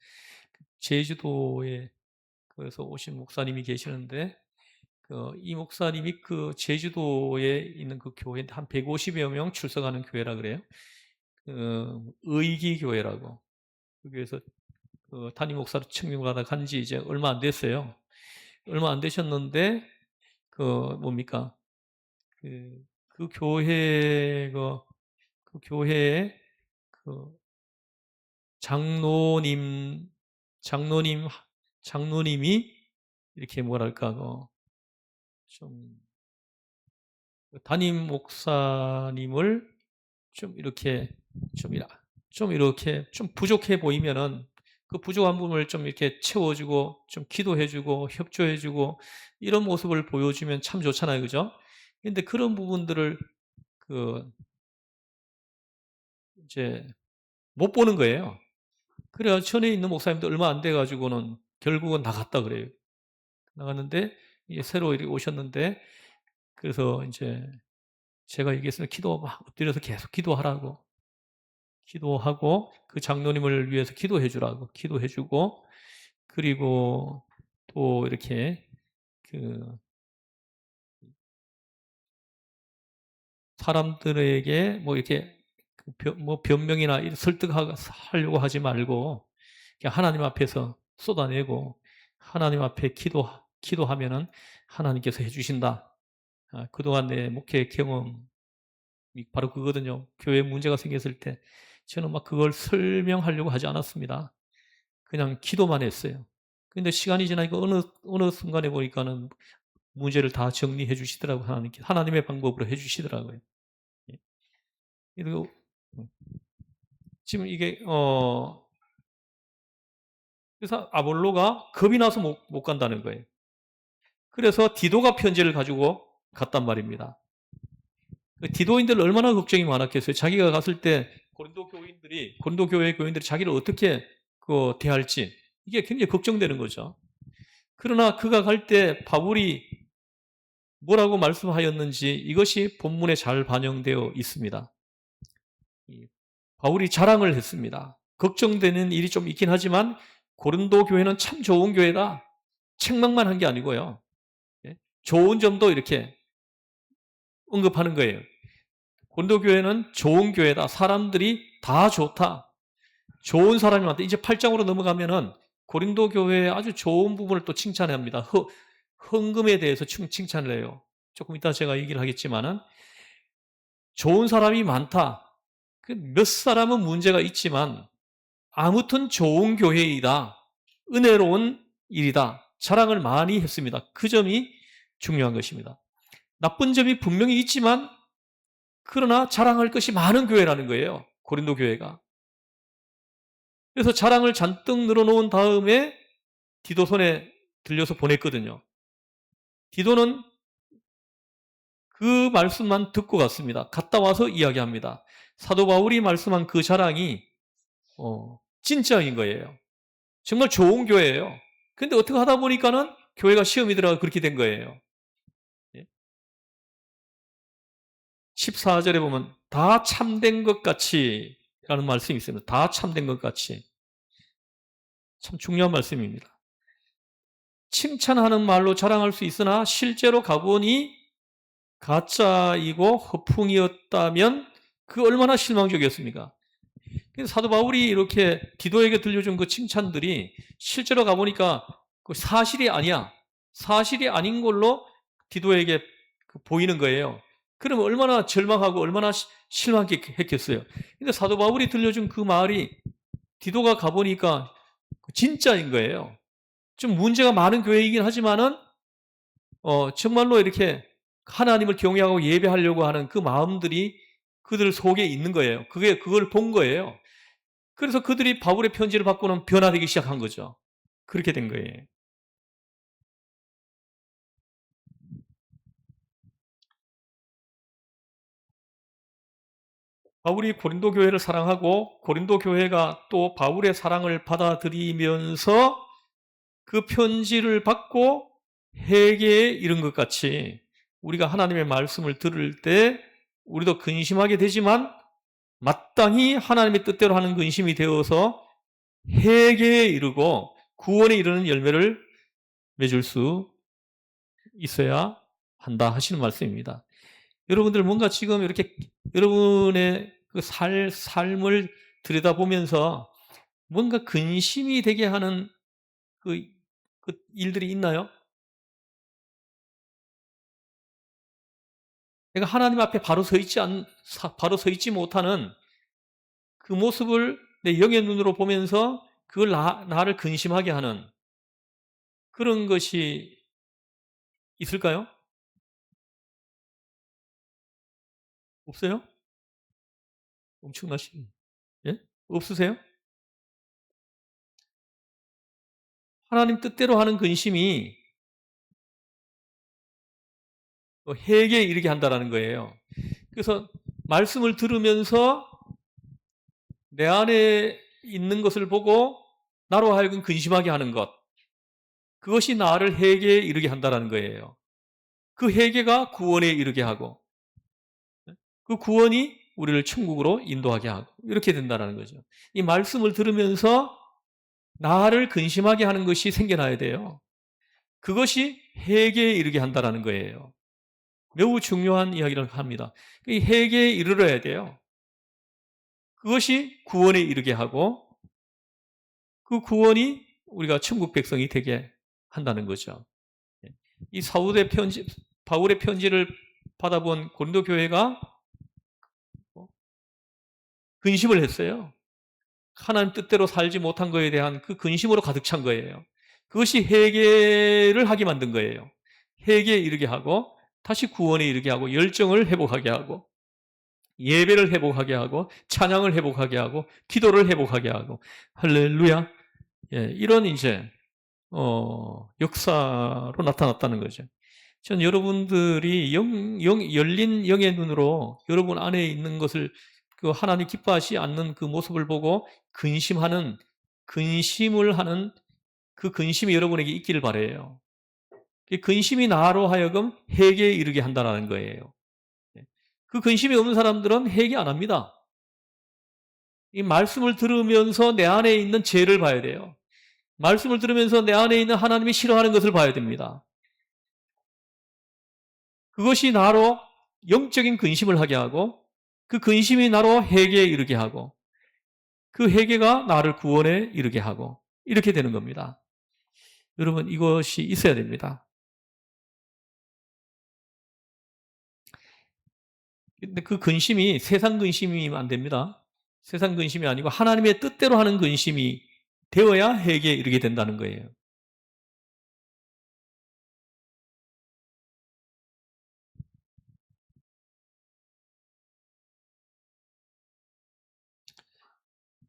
제주도에서 오신 목사님이 계시는데, 이 목사님이 그 제주도에 있는 그 교회 한 150여 명 출석하는 교회라 그래요. 의기 교회라고. 거기에서 담임 목사로 청명받아 간지 이제 얼마 안 됐어요. 얼마 안 되셨는데, 뭡니까? 그 교회, 그 교회에 그 장로님, 장로님, 장로님이 이렇게 뭐랄까, 좀, 담임 목사님을 좀 이렇게, 좀 이렇게 좀 부족해 보이면은 그 부족한 부분을 좀 이렇게 채워주고, 좀 기도해주고, 협조해주고, 이런 모습을 보여주면 참 좋잖아요. 그죠? 근데 그런 부분들을 그, 이제 못 보는 거예요. 그래야 전에 있는 목사님도 얼마 안 돼가지고는 결국은 나갔다 그래요. 나갔는데, 이제 새로 이렇게 오셨는데, 그래서 이제 제가 얘기했으면 기도 막 엎드려서 계속 기도하라고. 기도하고, 그 장로님을 위해서 기도해 주라고. 기도해 주고, 그리고 또 이렇게 그 사람들에게 뭐 이렇게 뭐 변명이나 설득하려고 하지 말고, 그냥 하나님 앞에서 쏟아내고, 하나님 앞에 기도하면은 하나님께서 해주신다. 그동안 내 목회 경험이 바로 그거거든요. 교회에 문제가 생겼을 때 저는 막 그걸 설명하려고 하지 않았습니다. 그냥 기도만 했어요. 근데 시간이 지나니까 어느 순간에 보니까는 문제를 다 정리해 주시더라고요. 하나님의 방법으로 해 주시더라고요. 예. 그리고 지금 이게 그래서 아볼로가 겁이 나서 못 간다는 거예요. 그래서 디도가 편지를 가지고 갔단 말입니다. 디도인들 얼마나 걱정이 많았겠어요. 자기가 갔을 때 고린도 교회 교인들이 자기를 어떻게 대할지 이게 굉장히 걱정되는 거죠. 그러나 그가 갈 때 바울이 뭐라고 말씀하였는지 이것이 본문에 잘 반영되어 있습니다. 바울이 자랑을 했습니다. 걱정되는 일이 좀 있긴 하지만 고린도 교회는 참 좋은 교회다. 책망만 한 게 아니고요. 좋은 점도 이렇게 언급하는 거예요. 고린도 교회는 좋은 교회다. 사람들이 다 좋다. 좋은 사람이 많다. 이제 8장으로 넘어가면은 고린도 교회의 아주 좋은 부분을 또 칭찬합니다. 헌금에 대해서 칭찬을 해요. 조금 이따 제가 얘기를 하겠지만은 좋은 사람이 많다. 몇 사람은 문제가 있지만 아무튼 좋은 교회이다. 은혜로운 일이다. 자랑을 많이 했습니다. 그 점이 중요한 것입니다. 나쁜 점이 분명히 있지만 그러나 자랑할 것이 많은 교회라는 거예요. 고린도 교회가. 그래서 자랑을 잔뜩 늘어놓은 다음에 디도 손에 들려서 보냈거든요. 디도는 그 말씀만 듣고 갔습니다. 갔다 와서 이야기합니다. 사도 바울이 말씀한 그 자랑이 진짜인 거예요. 정말 좋은 교회예요. 근데 어떻게 하다 보니까는 교회가 시험이 들어가 그렇게 된 거예요. 14절에 보면 다 참된 것 같이 라는 말씀이 있습니다. 다 참된 것 같이. 참 중요한 말씀입니다. 칭찬하는 말로 자랑할 수 있으나 실제로 가보니 가짜이고 허풍이었다면 그 얼마나 실망적이었습니까? 그래서 사도 바울이 이렇게 디도에게 들려준 그 칭찬들이 실제로 가보니까 그 사실이 아니야. 사실이 아닌 걸로 디도에게 보이는 거예요. 그러면 얼마나 절망하고 얼마나 실망했겠어요. 근데 사도 바울이 들려준 그 말이 디도가 가보니까 진짜인 거예요. 좀 문제가 많은 교회이긴 하지만은 정말로 이렇게 하나님을 경외하고 예배하려고 하는 그 마음들이 그들 속에 있는 거예요. 그걸 본 거예요. 그래서 그들이 바울의 편지를 받고는 변화되기 시작한 거죠. 그렇게 된 거예요. 바울이 고린도 교회를 사랑하고 고린도 교회가 또 바울의 사랑을 받아들이면서 그 편지를 받고 회개에 이른 것 같이 우리가 하나님의 말씀을 들을 때 우리도 근심하게 되지만 마땅히 하나님의 뜻대로 하는 근심이 되어서 회개에 이르고 구원에 이르는 열매를 맺을 수 있어야 한다 하시는 말씀입니다. 여러분들 뭔가 지금 이렇게 여러분의 그 삶을 들여다보면서 뭔가 근심이 되게 하는 그 일들이 있나요? 내가 하나님 앞에 바로 바로 서 있지 못하는 그 모습을 내 영의 눈으로 보면서 그걸 나를 근심하게 하는 그런 것이 있을까요? 없어요? 엄청나시, 예? 없으세요? 하나님 뜻대로 하는 근심이 회개에 이르게 한다라는 거예요. 그래서 말씀을 들으면서 내 안에 있는 것을 보고 나로 하여금 근심하게 하는 것, 그것이 나를 회개에 이르게 한다라는 거예요. 그 회개가 구원에 이르게 하고 그 구원이 우리를 천국으로 인도하게 하고 이렇게 된다는 거죠. 이 말씀을 들으면서 나를 근심하게 하는 것이 생겨나야 돼요. 그것이 회개에 이르게 한다는 거예요. 매우 중요한 이야기를 합니다. 이 회개에 이르러야 돼요. 그것이 구원에 이르게 하고 그 구원이 우리가 천국 백성이 되게 한다는 거죠. 이 바울의 편지를 받아본 고린도 교회가 근심을 했어요. 하나님 뜻대로 살지 못한 것에 대한 그 근심으로 가득 찬 거예요. 그것이 회개를 하게 만든 거예요. 회개에 이르게 하고 다시 구원에 이르게 하고 열정을 회복하게 하고 예배를 회복하게 하고 찬양을 회복하게 하고 기도를 회복하게 하고 할렐루야. 이런 이제 역사로 나타났다는 거죠. 전 여러분들이 열린 영의 눈으로 여러분 안에 있는 것을 그 하나님 기뻐하지 않는 그 모습을 보고 근심을 하는 그 근심이 여러분에게 있기를 바라요. 그 근심이 나로 하여금 회개에 이르게 한다는 거예요. 그 근심이 없는 사람들은 회개 안 합니다. 이 말씀을 들으면서 내 안에 있는 죄를 봐야 돼요. 말씀을 들으면서 내 안에 있는 하나님이 싫어하는 것을 봐야 됩니다. 그것이 나로 영적인 근심을 하게 하고 그 근심이 나로 회개에 이르게 하고 그 회개가 나를 구원에 이르게 하고 이렇게 되는 겁니다. 여러분 이것이 있어야 됩니다. 근데 그 근심이 세상 근심이면 안 됩니다. 세상 근심이 아니고 하나님의 뜻대로 하는 근심이 되어야 회개에 이르게 된다는 거예요.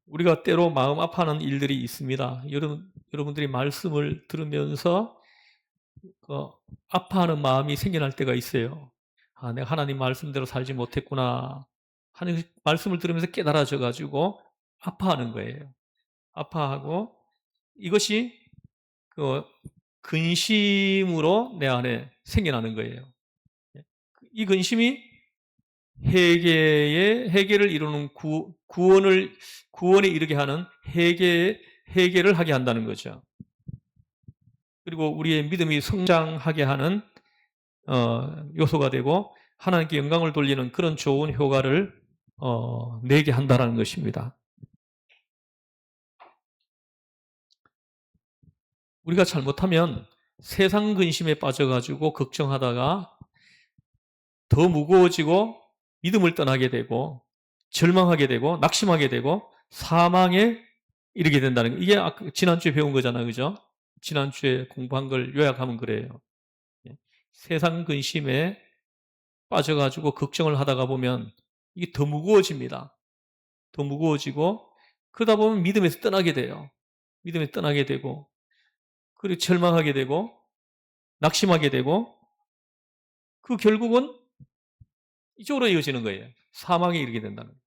우리가 때로 마음 아파하는 일들이 있습니다. 여러분들이 말씀을 들으면서 아파하는 마음이 생겨날 때가 있어요. 아, 내가 하나님 말씀대로 살지 못했구나 하는 말씀을 들으면서 깨달아져 가지고 아파하는 거예요. 아파하고 이것이 그 근심으로 내 안에 생겨나는 거예요. 이 근심이 회개를 이루는 구원에 이르게 하는 회개를 하게 한다는 거죠. 그리고 우리의 믿음이 성장하게 하는 요소가 되고 하나님께 영광을 돌리는 그런 좋은 효과를 내게 한다는 것입니다. 우리가 잘못하면 세상 근심에 빠져가지고 걱정하다가 더 무거워지고 믿음을 떠나게 되고 절망하게 되고 낙심하게 되고 사망에 이르게 된다는 거. 이게 지난주에 배운 거잖아요. 그죠? 지난주에 공부한 걸 요약하면 그래요. 예. 세상 근심에 빠져가지고 걱정을 하다가 보면 이게 더 무거워집니다. 더 무거워지고 그러다 보면 믿음에서 떠나게 돼요. 믿음에서 떠나게 되고 그리고 절망하게 되고 낙심하게 되고 그 결국은 이쪽으로 이어지는 거예요. 사망에 이르게 된다는 거예요.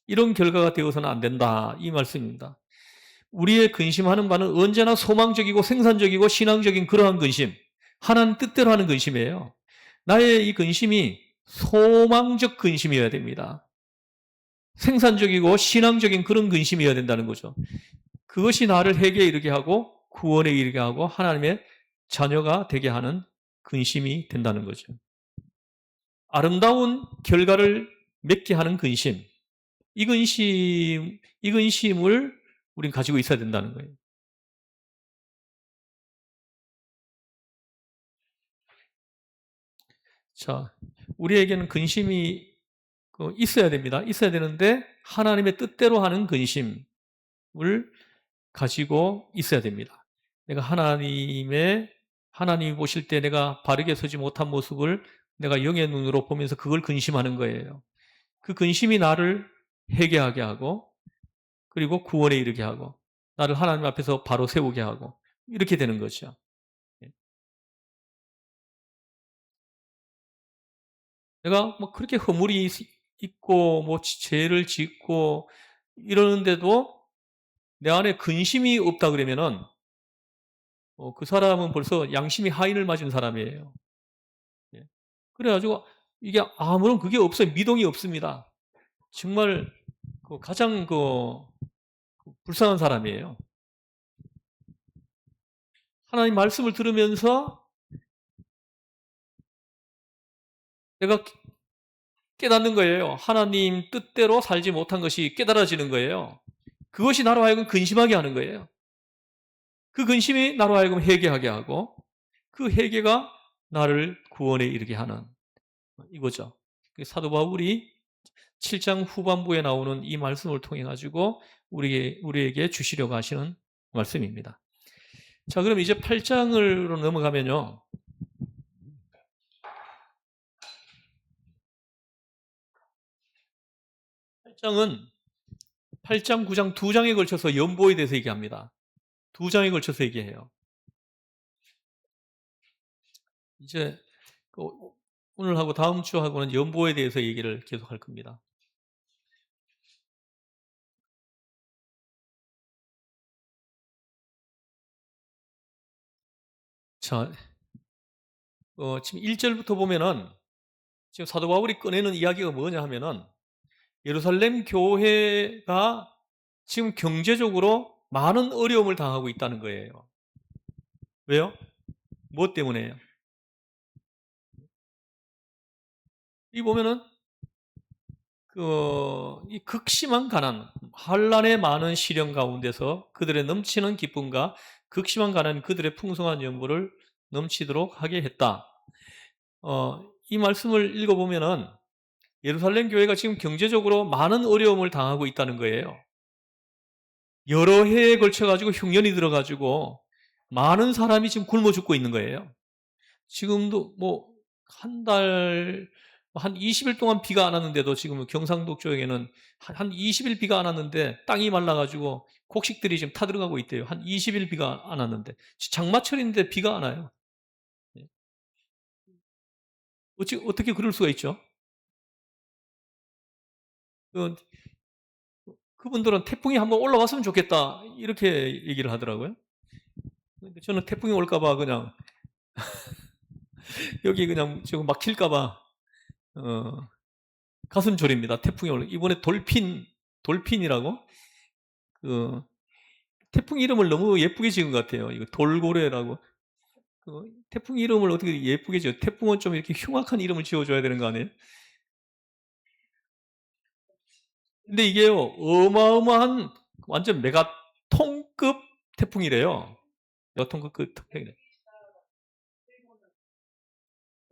이런 결과가 되어서는 안 된다. 이 말씀입니다. 우리의 근심하는 바는 언제나 소망적이고 생산적이고 신앙적인 그러한 근심, 하나님 뜻대로 하는 근심이에요. 나의 이 근심이 소망적 근심이어야 됩니다. 생산적이고 신앙적인 그런 근심이어야 된다는 거죠. 그것이 나를 회개에 이르게 하고 구원에 이르게 하고 하나님의 자녀가 되게 하는 근심이 된다는 거죠. 아름다운 결과를 맺게 하는 근심, 이 근심을 우린 가지고 있어야 된다는 거예요. 자, 우리에게는 근심이 있어야 됩니다. 있어야 되는데 하나님의 뜻대로 하는 근심을 가지고 있어야 됩니다. 내가 하나님이 보실 때 내가 바르게 서지 못한 모습을 내가 영의 눈으로 보면서 그걸 근심하는 거예요. 그 근심이 나를 회개하게 하고 그리고 구원에 이르게 하고 나를 하나님 앞에서 바로 세우게 하고 이렇게 되는 거죠. 예. 내가 뭐 그렇게 허물이 있고 뭐 죄를 짓고 이러는데도 내 안에 근심이 없다 그러면은 그 사람은 벌써 양심이 하인을 맞은 사람이에요. 예. 그래가지고 이게 아무런 그게 없어요. 미동이 없습니다. 정말 가장 불쌍한 사람이에요. 하나님 말씀을 들으면서 내가 깨닫는 거예요. 하나님 뜻대로 살지 못한 것이 깨달아지는 거예요. 그것이 나로 하여금 근심하게 하는 거예요. 그 근심이 나로 하여금 회개하게 하고 그 회개가 나를 구원에 이르게 하는 이거죠. 사도 바울이 7장 후반부에 나오는 이 말씀을 통해 가지고 우리에게 주시려고 하시는 말씀입니다. 자, 그럼 이제 8장으로 넘어가면요. 8장은 8장, 9장 두 장에 걸쳐서 연보에 대해서 얘기합니다. 두 장에 걸쳐서 얘기해요. 이제 오늘하고 다음 주하고는 연보에 대해서 얘기를 계속할 겁니다. 자, 지금 1절부터 보면은 지금 사도 바울이 꺼내는 이야기가 뭐냐 하면은 예루살렘 교회가 지금 경제적으로 많은 어려움을 당하고 있다는 거예요. 왜요? 뭐 때문에요? 이 보면은 이 극심한 가난, 환란의 많은 시련 가운데서 그들의 넘치는 기쁨과 극심한 가난 그들의 풍성한 연보를 넘치도록 하게 했다. 이 말씀을 읽어보면은 예루살렘 교회가 지금 경제적으로 많은 어려움을 당하고 있다는 거예요. 여러 해에 걸쳐가지고 흉년이 들어가지고 많은 사람이 지금 굶어 죽고 있는 거예요. 지금도 뭐 한 20일 동안 비가 안 왔는데도 지금 경상도 쪽에는 한 20일 비가 안 왔는데 땅이 말라가지고 곡식들이 지금 타들어가고 있대요. 한 20일 비가 안 왔는데. 장마철인데 비가 안 와요. 어떻게 그럴 수가 있죠? 그, 그분들은 태풍이 한번 올라왔으면 좋겠다. 이렇게 얘기를 하더라고요. 근데 저는 태풍이 올까봐 그냥 여기 그냥 지금 막힐까봐 가슴 졸입니다. 태풍이 올라. 이번에 돌핀이라고 그 태풍 이름을 너무 예쁘게 지은 것 같아요. 이거 돌고래라고. 태풍 이름을 어떻게 예쁘게 지어? 태풍은 좀 이렇게 흉악한 이름을 지어줘야 되는 거 아니에요? 근데 이게요, 어마어마한 완전 메가톤급 태풍이래요. 메가톤급 태풍이래.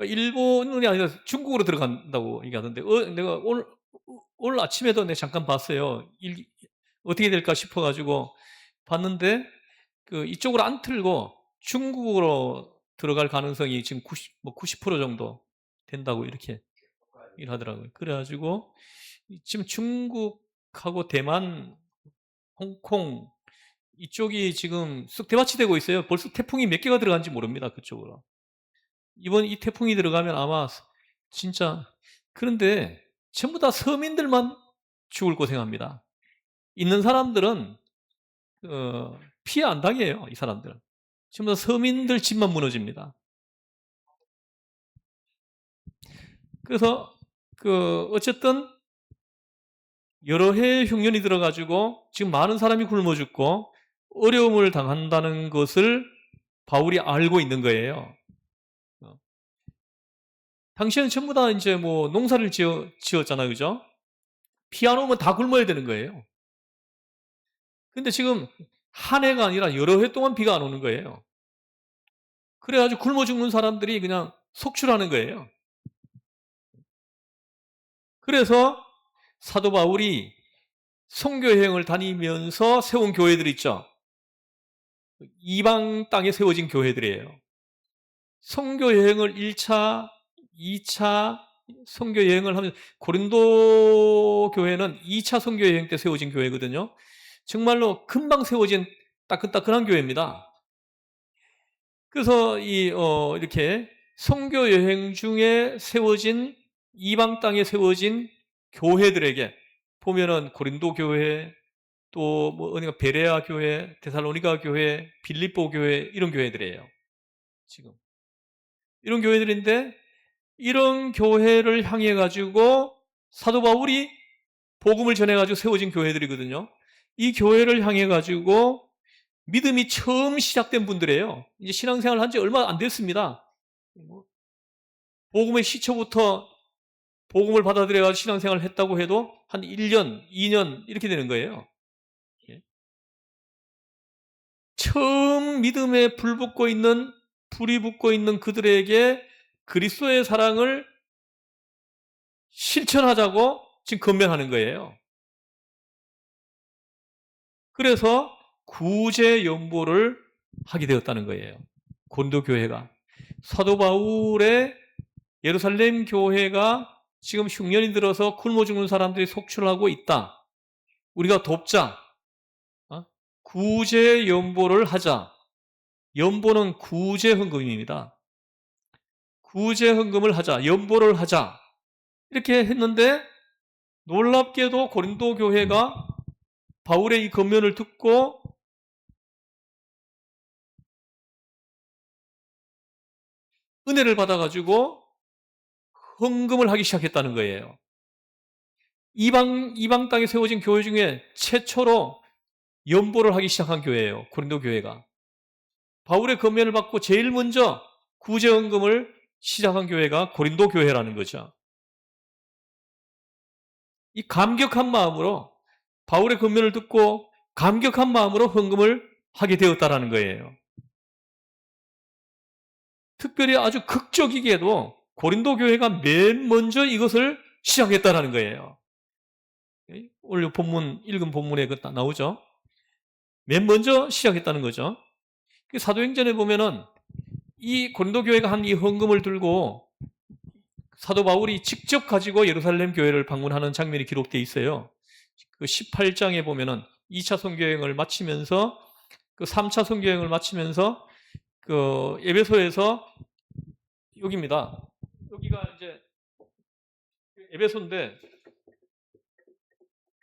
일본이 아니라 중국으로 들어간다고 얘기하던데, 내가 오늘 아침에도 내가 잠깐 봤어요. 어떻게 될까 싶어가지고 봤는데, 이쪽으로 안 틀고 중국으로 들어갈 가능성이 지금 90% 정도 된다고 이렇게 일하더라고요. 그래가지고 지금 중국하고 대만, 홍콩 이쪽이 지금 쑥 대마취되고 있어요. 벌써 태풍이 몇 개가 들어간지 모릅니다. 그쪽으로. 이번 이 태풍이 들어가면 아마 진짜 그런데 전부 다 서민들만 죽을 고생합니다. 있는 사람들은 피해 안 당해요. 이 사람들은 전부 다 서민들 집만 무너집니다. 그래서 어쨌든 여러 해의 흉년이 들어가지고 지금 많은 사람이 굶어 죽고 어려움을 당한다는 것을 바울이 알고 있는 거예요. 당시에는 전부 다 이제 뭐 농사를 지었잖아요. 그죠? 비 안 오면 다 굶어야 되는 거예요. 근데 지금 한 해가 아니라 여러 해 동안 비가 안 오는 거예요. 그래가지고 굶어 죽는 사람들이 그냥 속출하는 거예요. 그래서 사도 바울이 선교 여행을 다니면서 세운 교회들 있죠. 이방 땅에 세워진 교회들이에요. 선교 여행을 1차, 2차 선교 여행을 하면 고린도 교회는 2차 선교 여행 때 세워진 교회거든요. 정말로 금방 세워진 따끈따끈한 교회입니다. 그래서 이렇게 선교 여행 중에 세워진 이방 땅에 세워진 교회들에게 보면은 고린도 교회 또 뭐 어디가 베레아 교회, 데살로니가 교회, 빌립보 교회 이런 교회들이에요. 지금 이런 교회들인데 이런 교회를 향해 가지고 사도 바울이 복음을 전해 가지고 세워진 교회들이거든요. 이 교회를 향해 가지고 믿음이 처음 시작된 분들이에요. 이제 신앙생활을 한 지 얼마 안 됐습니다. 복음의 시초부터 복음을 받아들여 가지고 신앙생활을 했다고 해도 한 1년, 2년 이렇게 되는 거예요. 처음 믿음에 불이 붙고 있는 그들에게 그리스도의 사랑을 실천하자고 지금 건면하는 거예요. 그래서 구제 연보를 하게 되었다는 거예요. 고린도 교회가. 사도 바울의 예루살렘 교회가 지금 흉년이 들어서 굶어 죽는 사람들이 속출하고 있다. 우리가 돕자. 구제 연보를 하자. 연보는 구제 헌금입니다. 구제 헌금을 하자, 연보를 하자. 이렇게 했는데 놀랍게도 고린도 교회가 바울의 이 권면을 듣고 은혜를 받아가지고 헌금을 하기 시작했다는 거예요. 이방 땅에 세워진 교회 중에 최초로 연보를 하기 시작한 교회예요. 고린도 교회가. 바울의 권면을 받고 제일 먼저 구제헌금을 시작한 교회가 고린도 교회라는 거죠. 이 감격한 마음으로 바울의 권면을 듣고 감격한 마음으로 헌금을 하게 되었다라는 거예요. 특별히 아주 극적이게도 고린도 교회가 맨 먼저 이것을 시작했다라는 거예요. 오늘 본문, 읽은 본문에 그 나오죠. 맨 먼저 시작했다는 거죠. 사도행전에 보면은 이 고린도 교회가 한 이 헌금을 들고 사도 바울이 직접 가지고 예루살렘 교회를 방문하는 장면이 기록되어 있어요. 그 18장에 보면은 2차 선교여행을 마치면서 그 3차 선교여행을 마치면서 그 에베소에서 여기입니다. 여기가 이제 에베소인데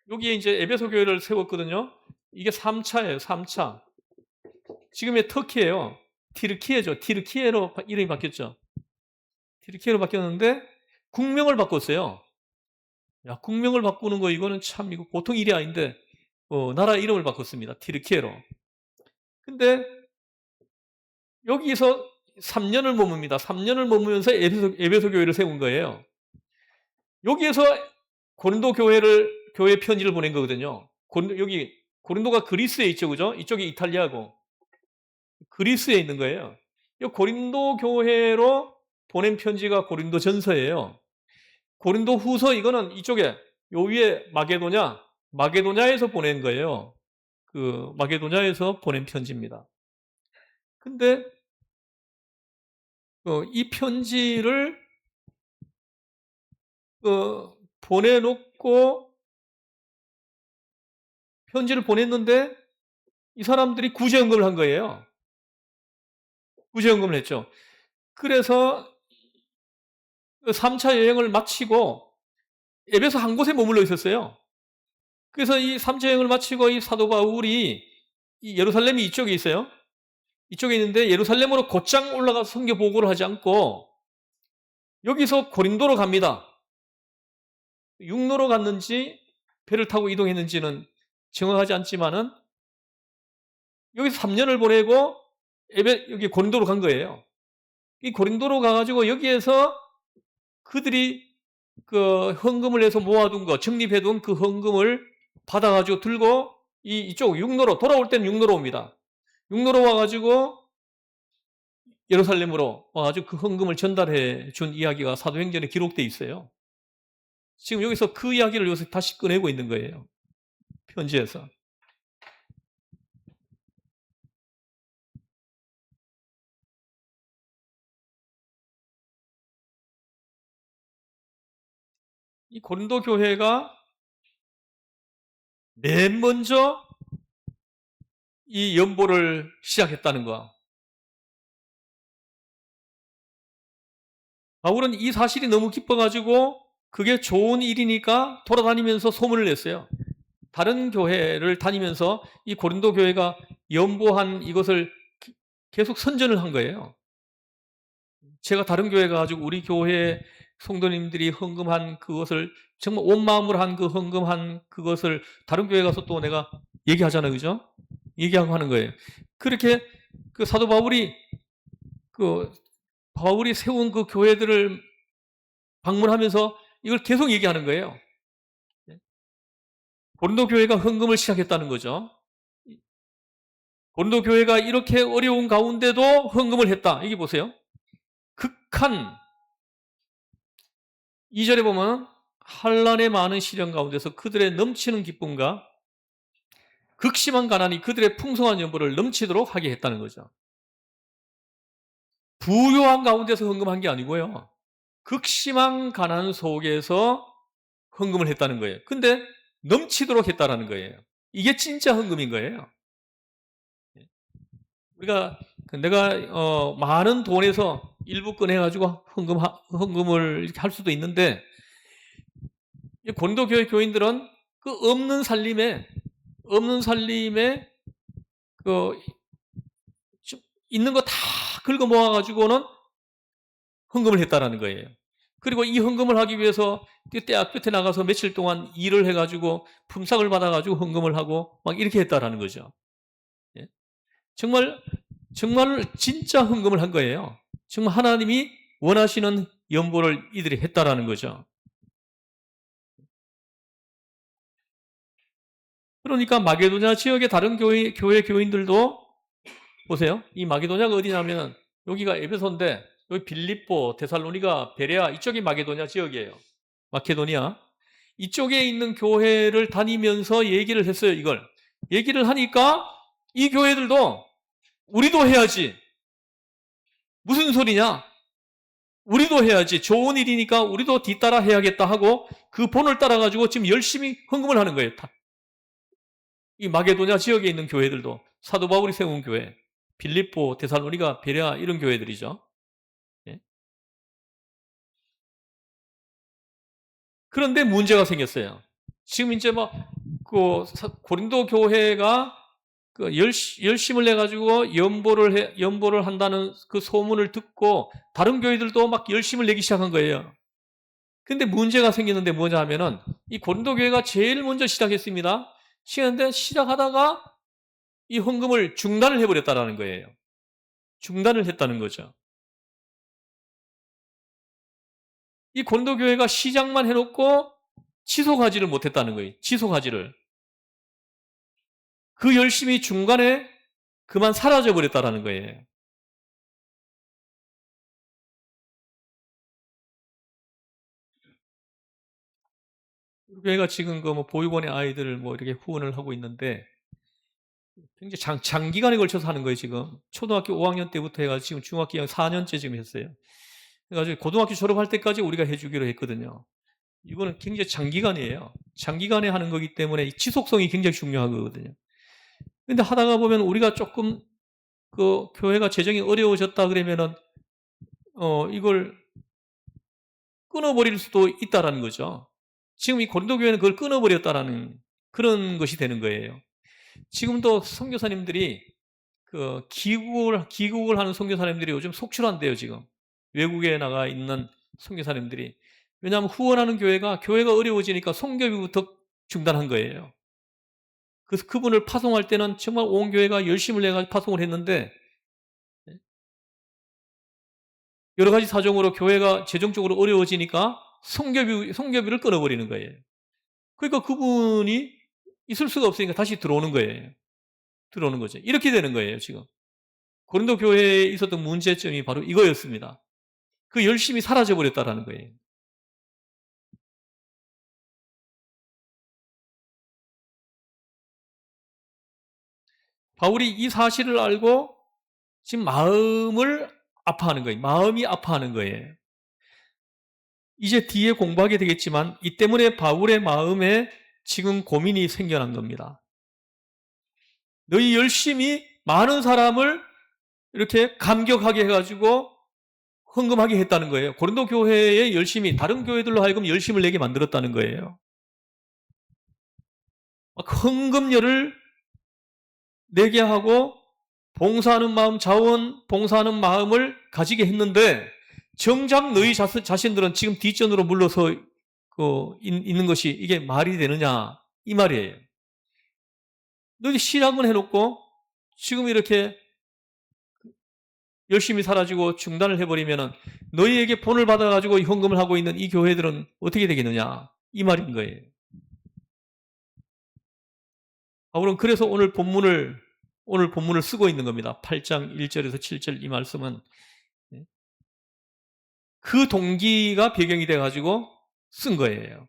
여기에 이제 에베소 교회를 세웠거든요. 이게 3차예요. 3차. 지금의 터키예요. 티르키예죠. 티르키예로 이름이 바뀌었죠. 티르키예로 바뀌었는데 국명을 바꿨어요. 야, 국명을 바꾸는 거 이거는 참 이거 보통 일이 아닌데 나라 이름을 바꿨습니다. 티르키예로. 근데 여기서 3년을 머뭅니다. 3년을 머무면서 에베소 교회를 세운 거예요. 여기에서 고린도 교회 편지를 보낸 거거든요. 여기 고린도가 그리스에 있죠, 그죠? 이쪽이 이탈리아고 그리스에 있는 거예요. 이 고린도 교회로 보낸 편지가 고린도 전서예요. 고린도 후서 이거는 이쪽에 요 위에 마게도냐에서 보낸 거예요. 그 마게도냐에서 보낸 편지입니다. 근데 이 편지를 보내놓고 편지를 보냈는데 이 사람들이 구제헌금을 한 거예요. 구제헌금을 했죠. 그래서 3차 여행을 마치고 에베소 한 곳에 머물러 있었어요. 그래서 이 3차 여행을 마치고 이 사도 바울이 이 예루살렘이 이쪽에 있어요. 이쪽에 있는데 예루살렘으로 곧장 올라가서 선교 보고를 하지 않고 여기서 고린도로 갑니다. 육로로 갔는지 배를 타고 이동했는지는 정확하지 않지만은 여기서 3년을 보내고 여기 고린도로 간 거예요. 이 고린도로 가가지고 여기에서 그들이 그 헌금을 해서 모아둔 거, 적립해둔 그 헌금을 받아가지고 들고 이쪽 육로로, 돌아올 때는 육로로 옵니다. 육로로 와가지고 예루살렘으로 와가지고 그 헌금을 전달해 준 이야기가 사도행전에 기록되어 있어요. 지금 여기서 그 이야기를 여기서 다시 꺼내고 있는 거예요. 편지에서. 이 고린도 교회가 맨 먼저 이 연보를 시작했다는 거. 바울은 이 사실이 너무 기뻐가지고 그게 좋은 일이니까 돌아다니면서 소문을 냈어요. 다른 교회를 다니면서 이 고린도 교회가 연보한 이것을 계속 선전을 한 거예요. 제가 다른 교회 가가지고 우리 교회 성도님들이 헌금한 그것을 정말 온 마음으로 한 그 헌금한 그것을 다른 교회 가서 또 내가 얘기하잖아요, 그죠? 얘기하고 하는 거예요. 그렇게 그 사도 바울이 세운 그 교회들을 방문하면서 이걸 계속 얘기하는 거예요. 고린도 교회가 헌금을 시작했다는 거죠. 고린도 교회가 이렇게 어려운 가운데도 헌금을 했다. 여기 보세요. 극한 2절에 보면 환난의 많은 시련 가운데서 그들의 넘치는 기쁨과 극심한 가난이 그들의 풍성한 연보를 넘치도록 하게 했다는 거죠. 부요한 가운데서 헌금한 게 아니고요. 극심한 가난 속에서 헌금을 했다는 거예요. 근데 넘치도록 했다라는 거예요. 이게 진짜 헌금인 거예요. 우리가 내가 많은 돈에서 일부 꺼내가지고 헌금을 이렇게 할 수도 있는데, 이 고린도교회 교인들은 그 없는 살림에 그 있는 거 다 긁어 모아가지고는 헌금을 했다라는 거예요. 그리고 이 헌금을 하기 위해서 대학 끝에 나가서 며칠 동안 일을 해가지고 품삯을 받아가지고 헌금을 하고 막 이렇게 했다라는 거죠. 예? 정말 진짜 헌금을 한 거예요. 정말 하나님이 원하시는 연보를 이들이 했다라는 거죠. 그러니까 마게도냐 지역의 다른 교회 교인들도 보세요. 이 마게도냐가 어디냐면 여기가 에베소인데 여기 빌립보, 데살로니가, 베레아 이쪽이 마게도냐 지역이에요. 마케도니아. 이쪽에 있는 교회를 다니면서 얘기를 했어요. 이걸. 얘기를 하니까 이 교회들도 우리도 해야지. 무슨 소리냐? 우리도 해야지. 좋은 일이니까 우리도 뒤따라 해야겠다 하고 그 본을 따라가지고 지금 열심히 헌금을 하는 거예요. 이 마게도냐 지역에 있는 교회들도 사도 바울이 세운 교회, 빌립보, 데살로니가, 베레아 이런 교회들이죠. 예? 그런데 문제가 생겼어요. 지금 이제 고린도 교회가 열심을 내가지고 연보를 한다는 그 소문을 듣고 다른 교회들도 막 열심을 내기 시작한 거예요. 근데 문제가 생기는데 뭐냐 하면은 이 고린도 교회가 제일 먼저 시작했습니다. 시작하다가 이 헌금을 중단을 해버렸다라는 거예요. 중단을 했다는 거죠. 이 고린도 교회가 시작만 해놓고 지속하지를 못했다는 거예요. 지속하지를. 그 열심이 중간에 그만 사라져버렸다라는 거예요. 교회가 지금 보육원의 아이들을 이렇게 후원을 하고 있는데 굉장히 장기간에 걸쳐서 하는 거예요, 지금. 초등학교 5학년 때부터 해가지고 지금 중학교 4년째 지금 했어요. 그래가지고 고등학교 졸업할 때까지 우리가 해주기로 했거든요. 이거는 굉장히 장기간이에요. 장기간에 하는 거기 때문에 지속성이 굉장히 중요하거든요. 근데 하다가 보면 우리가 조금 교회가 재정이 어려워졌다 그러면은 이걸 끊어버릴 수도 있다라는 거죠. 지금 이 고린도 교회는 그걸 끊어버렸다라는 그런 것이 되는 거예요. 지금도 선교사님들이 기국을 하는 선교사님들이 요즘 속출한대요, 지금. 외국에 나가 있는 선교사님들이. 왜냐하면 후원하는 교회가 어려워지니까 선교비부터 중단한 거예요. 그래서 그분을 파송할 때는 정말 온 교회가 열심을 내가 파송을 했는데 여러 가지 사정으로 교회가 재정적으로 어려워지니까 선교비를 끊어버리는 거예요. 그러니까 그분이 있을 수가 없으니까 다시 들어오는 거예요. 들어오는 거죠. 이렇게 되는 거예요, 지금. 고린도 교회에 있었던 문제점이 바로 이거였습니다. 그 열심이 사라져버렸다라는 거예요. 바울이 이 사실을 알고 지금 마음을 아파하는 거예요. 마음이 아파하는 거예요. 이제 뒤에 공부하게 되겠지만 이 때문에 바울의 마음에 지금 고민이 생겨난 겁니다. 너희 열심히 많은 사람을 이렇게 감격하게 해가지고 헌금하게 했다는 거예요. 고린도 교회의 열심이 다른 교회들로 하여금 열심을 내게 만들었다는 거예요. 헌금률을 내게 하고 봉사하는 마음, 봉사하는 마음을 가지게 했는데 정작 너희 자신들은 지금 뒷전으로 물러서 있는 것이 이게 말이 되느냐 이 말이에요. 너희 시작은 해놓고 지금 이렇게 열심히 사라지고 중단을 해버리면 너희에게 본을 받아가지고 헌금을 하고 있는 이 교회들은 어떻게 되겠느냐 이 말인 거예요. 바울은 그래서 오늘 본문을 쓰고 있는 겁니다. 8장 1절에서 7절 이 말씀은 그 동기가 배경이 돼가지고 쓴 거예요.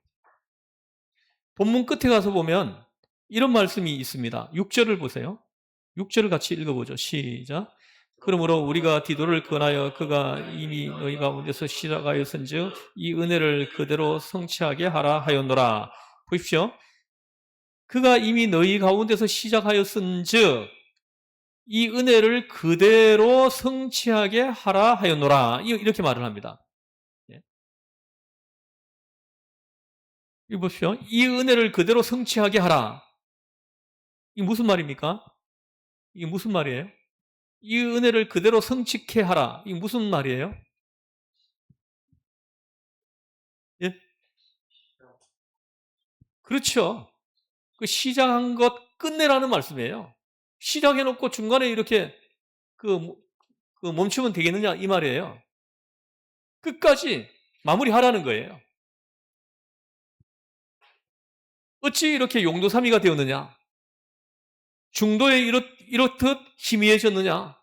본문 끝에 가서 보면 이런 말씀이 있습니다. 6절을 보세요. 6절을 같이 읽어보죠. 시작. 그러므로 우리가 디도를 권하여 그가 이미 너희 가운데서 시작하였은즉 이 은혜를 그대로 성취하게 하라 하였노라. 보십시오. 그가 이미 너희 가운데서 시작하였은즉 이 은혜를 그대로 성취하게 하라 하였노라. 이렇게 말을 합니다. 예. 이거 보십시오. 이 은혜를 그대로 성취하게 하라. 이게 무슨 말입니까? 이게 무슨 말이에요? 이 은혜를 그대로 성취케 하라. 이게 무슨 말이에요? 예? 그렇죠. 그 시작한 것 끝내라는 말씀이에요. 시작해놓고 중간에 이렇게 그, 그 멈추면 되겠느냐 이 말이에요. 끝까지 마무리하라는 거예요. 어찌 이렇게 용도삼이가 되었느냐? 중도에 이렇듯 희미해졌느냐?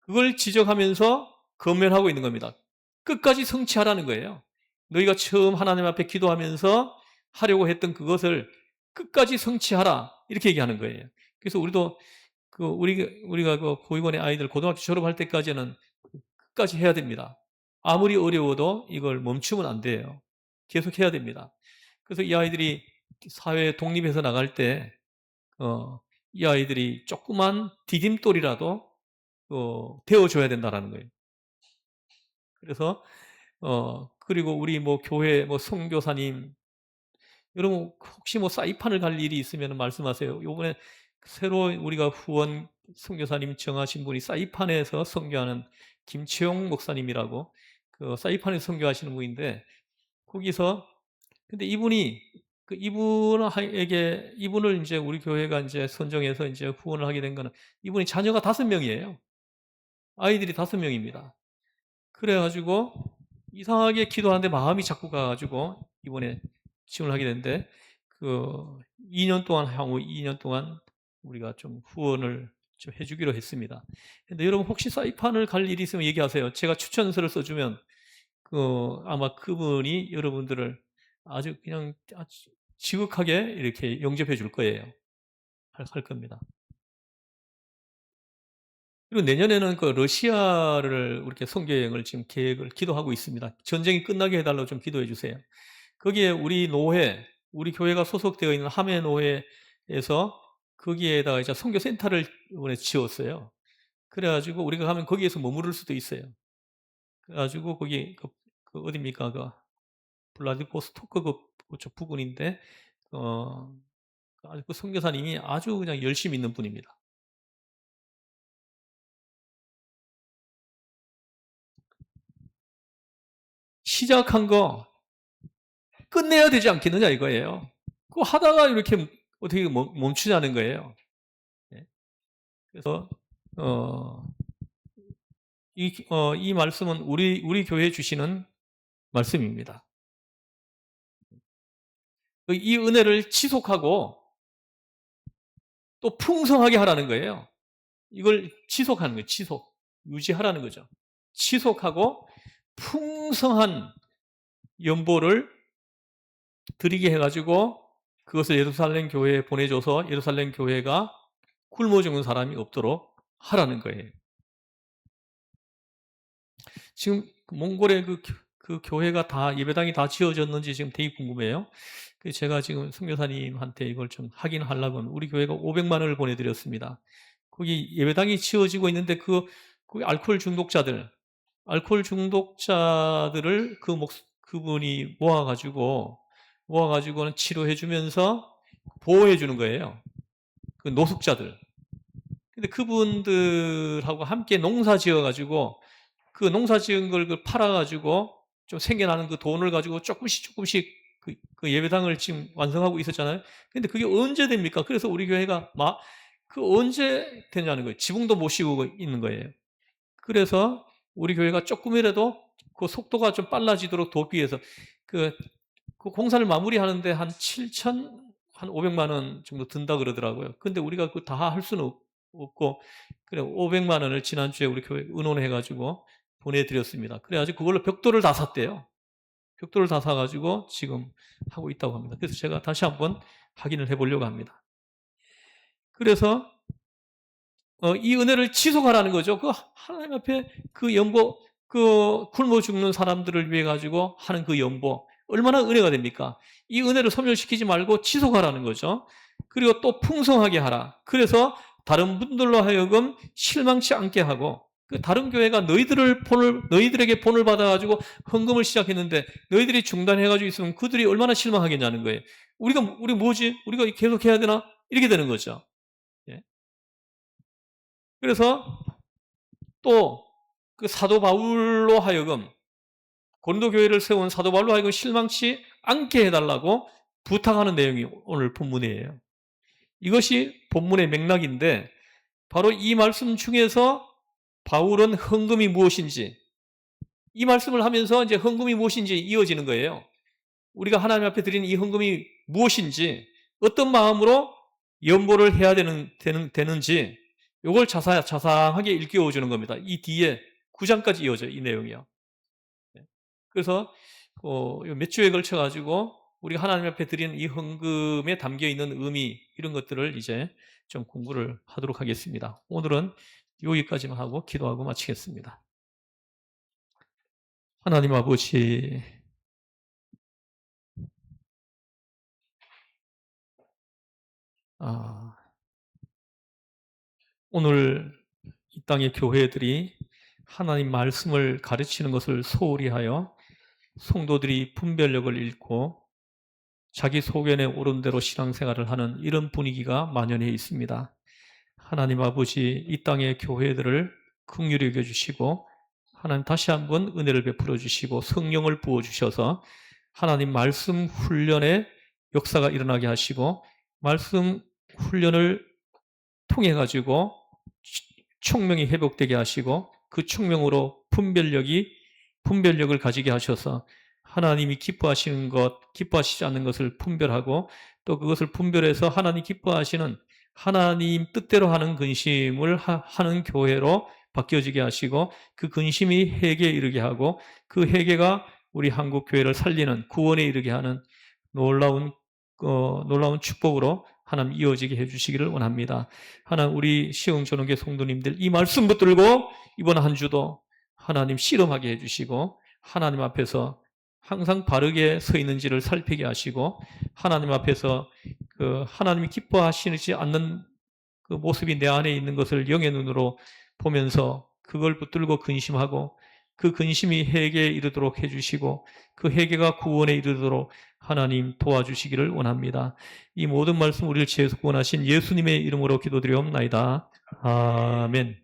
그걸 지적하면서 건면하고 있는 겁니다. 끝까지 성취하라는 거예요. 너희가 처음 하나님 앞에 기도하면서 하려고 했던 그것을 끝까지 성취하라. 이렇게 얘기하는 거예요. 그래서 우리도 우리가 그 보육원의 아이들 고등학교 졸업할 때까지는 끝까지 해야 됩니다. 아무리 어려워도 이걸 멈추면 안 돼요. 계속 해야 됩니다. 그래서 이 아이들이 사회에 독립해서 나갈 때, 이 아이들이 조그만 디딤돌이라도 되어줘야 된다는 거예요. 그래서, 그리고 우리 뭐 교회, 뭐 선교사님, 여러분 혹시 뭐 사이판을 갈 일이 있으면 말씀하세요. 요번에 새로 우리가 후원 선교사님 정하신 분이 사이판에서 선교하는 김채용 목사님이라고 그 사이판에서 선교하시는 분인데 거기서 근데 이분을 이제 우리 교회가 이제 선정해서 이제 후원을 하게 된 거는 이분이 자녀가 5명이에요. 아이들이 5명입니다. 그래가지고 이상하게 기도하는데 마음이 자꾸 가가지고 이번에 지원을 하게 됐는데 그 2년 동안 향후 2년 동안 우리가 좀 후원을 좀 해주기로 했습니다. 근데 여러분 혹시 사이판을 갈 일이 있으면 얘기하세요. 제가 추천서를 써주면 아마 그분이 여러분들을 아주 그냥 아주 지극하게 이렇게 영접해 줄 거예요. 할 겁니다. 그리고 내년에는 그 러시아를 이렇게 선교 여행을 지금 계획을 기도하고 있습니다. 전쟁이 끝나게 해달라고 좀 기도해 주세요. 거기에 우리 노회, 우리 교회가 소속되어 있는 함해 노회에서 거기에다가 이제 선교 센터를 이번에 지었어요. 그래가지고 우리가 가면 거기에서 머무를 수도 있어요. 그래가지고 거기 어디입니까? 그 블라디보스토크 그쪽 부근인데 그 선교사님이 아주 그냥 열심히 있는 분입니다. 시작한 거 끝내야 되지 않겠느냐 이거예요. 그거 하다가 이렇게 어떻게 멈추자는 거예요. 예. 그래서 이 말씀은 우리 교회에 주시는 말씀입니다. 이 은혜를 지속하고 또 풍성하게 하라는 거예요. 이걸 지속하는 거예요. 유지하라는 거죠. 지속하고 풍성한 연보를 드리게 해가지고 그것을 예루살렘 교회에 보내줘서 예루살렘 교회가 굶어 죽는 사람이 없도록 하라는 거예요. 지금 몽골의 그 교회가 다 예배당이 다 지어졌는지 지금 되게 궁금해요. 제가 지금 선교사님한테 이걸 좀 확인하려고 우리 교회가 500만 원을 보내드렸습니다. 거기 예배당이 지어지고 있는데 거기 알코올 중독자들을 그분이 모아가지고는 치료해주면서 보호해주는 거예요. 그 노숙자들. 근데 그분들하고 함께 농사 지어가지고 그 농사 지은 걸 팔아가지고 좀 생겨나는 그 돈을 가지고 조금씩 그 예배당을 지금 완성하고 있었잖아요. 근데 그게 언제 됩니까? 그래서 우리 교회가 언제 되냐는 거예요. 지붕도 못 씌우고 있는 거예요. 그래서 우리 교회가 조금이라도 그 속도가 좀 빨라지도록 돕기 위해서 그 공사를 마무리하는데 한 500만 원 정도 든다 그러더라고요. 근데 우리가 그 다 할 수는 없고, 그래, 500만 원을 지난주에 우리 교회 의논해가지고 보내드렸습니다. 그래가지고 그걸로 벽돌을 다 샀대요. 벽돌을 다 사가지고 지금 하고 있다고 합니다. 그래서 제가 다시 한번 확인을 해보려고 합니다. 그래서 이 은혜를 지속하라는 거죠. 그 하나님 앞에 그 연보, 그 굶어 죽는 사람들을 위해 가지고 하는 그 연보 얼마나 은혜가 됩니까? 이 은혜를 소멸시키지 말고 지속하라는 거죠. 그리고 또 풍성하게 하라. 그래서 다른 분들로 하여금 실망치 않게 하고 그 다른 교회가 너희들에게 본을 받아가지고 헌금을 시작했는데 너희들이 중단해가지고 있으면 그들이 얼마나 실망하겠냐는 거예요. 우리 뭐지? 우리가 계속 해야 되나? 이렇게 되는 거죠. 예. 그래서 또 그 사도 바울로 하여금 고린도 교회를 세운 사도 바울로 하여금 실망치 않게 해달라고 부탁하는 내용이 오늘 본문이에요. 이것이 본문의 맥락인데 바로 이 말씀 중에서 바울은 헌금이 무엇인지 이 말씀을 하면서 이제 헌금이 무엇인지 이어지는 거예요. 우리가 하나님 앞에 드리는 이 헌금이 무엇인지 어떤 마음으로 연보를 해야 되는지 이걸 자상하게 일깨워 주는 겁니다. 이 뒤에 9장까지 이어져요. 이 내용이요. 그래서 몇 주에 걸쳐 가지고 우리가 하나님 앞에 드리는 이 헌금에 담겨 있는 의미 이런 것들을 이제 좀 공부를 하도록 하겠습니다. 오늘은 여기까지만 하고 기도하고 마치겠습니다. 하나님 아버지, 오늘 이 땅의 교회들이 하나님 말씀을 가르치는 것을 소홀히 하여 성도들이 분별력을 잃고 자기 소견에 오른 대로 신앙생활을 하는 이런 분위기가 만연해 있습니다. 하나님 아버지, 이 땅의 교회들을 긍휼히 여겨주시고 하나님 다시 한번 은혜를 베풀어 주시고 성령을 부어주셔서 하나님 말씀 훈련의 역사가 일어나게 하시고 말씀 훈련을 통해 가지고 총명이 회복되게 하시고 그 총명으로 분별력을 가지게 하셔서 하나님이 기뻐하시는 것, 기뻐하시지 않는 것을 분별하고 또 그것을 분별해서 하나님 기뻐하시는 하나님 뜻대로 하는 근심을 하는 교회로 바뀌어지게 하시고 그 근심이 회개에 이르게 하고 그 회개가 우리 한국 교회를 살리는 구원에 이르게 하는 놀라운 축복으로 하나님 이어지게 해주시기를 원합니다. 하나님 우리 시흥전원교 성도님들 이 말씀 붙들고 이번 한 주도 하나님 씨름하게 해주시고 하나님 앞에서 항상 바르게 서 있는지를 살피게 하시고 하나님 앞에서 그 하나님이 기뻐하시지 않는 그 모습이 내 안에 있는 것을 영의 눈으로 보면서 그걸 붙들고 근심하고 그 근심이 회개에 이르도록 해주시고 그 회개가 구원에 이르도록 하나님 도와주시기를 원합니다. 이 모든 말씀 우리를 지혜서 구원하신 예수님의 이름으로 기도드리옵나이다. 아멘.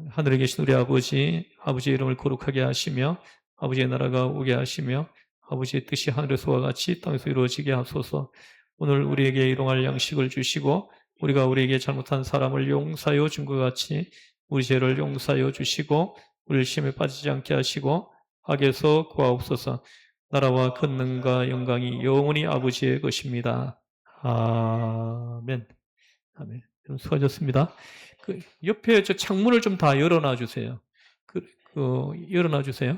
하늘에 계신 우리 아버지의 이름을 거룩하게 하시며 아버지의 나라가 오게 하시며 아버지의 뜻이 하늘에서와 같이 땅에서 이루어지게 하소서. 오늘 우리에게 일용할 양식을 주시고 우리가 우리에게 잘못한 사람을 용서하여 준 것 같이 우리 죄를 용서하여 주시고 우리를 시험에 빠지지 않게 하시고 악에서 구하옵소서. 나라와 권능과 영광이 영원히 아버지의 것입니다. 아멘. 아멘. 수고하셨습니다. 그 옆에 저 창문을 좀 다 열어놔 주세요. 열어놔 주세요.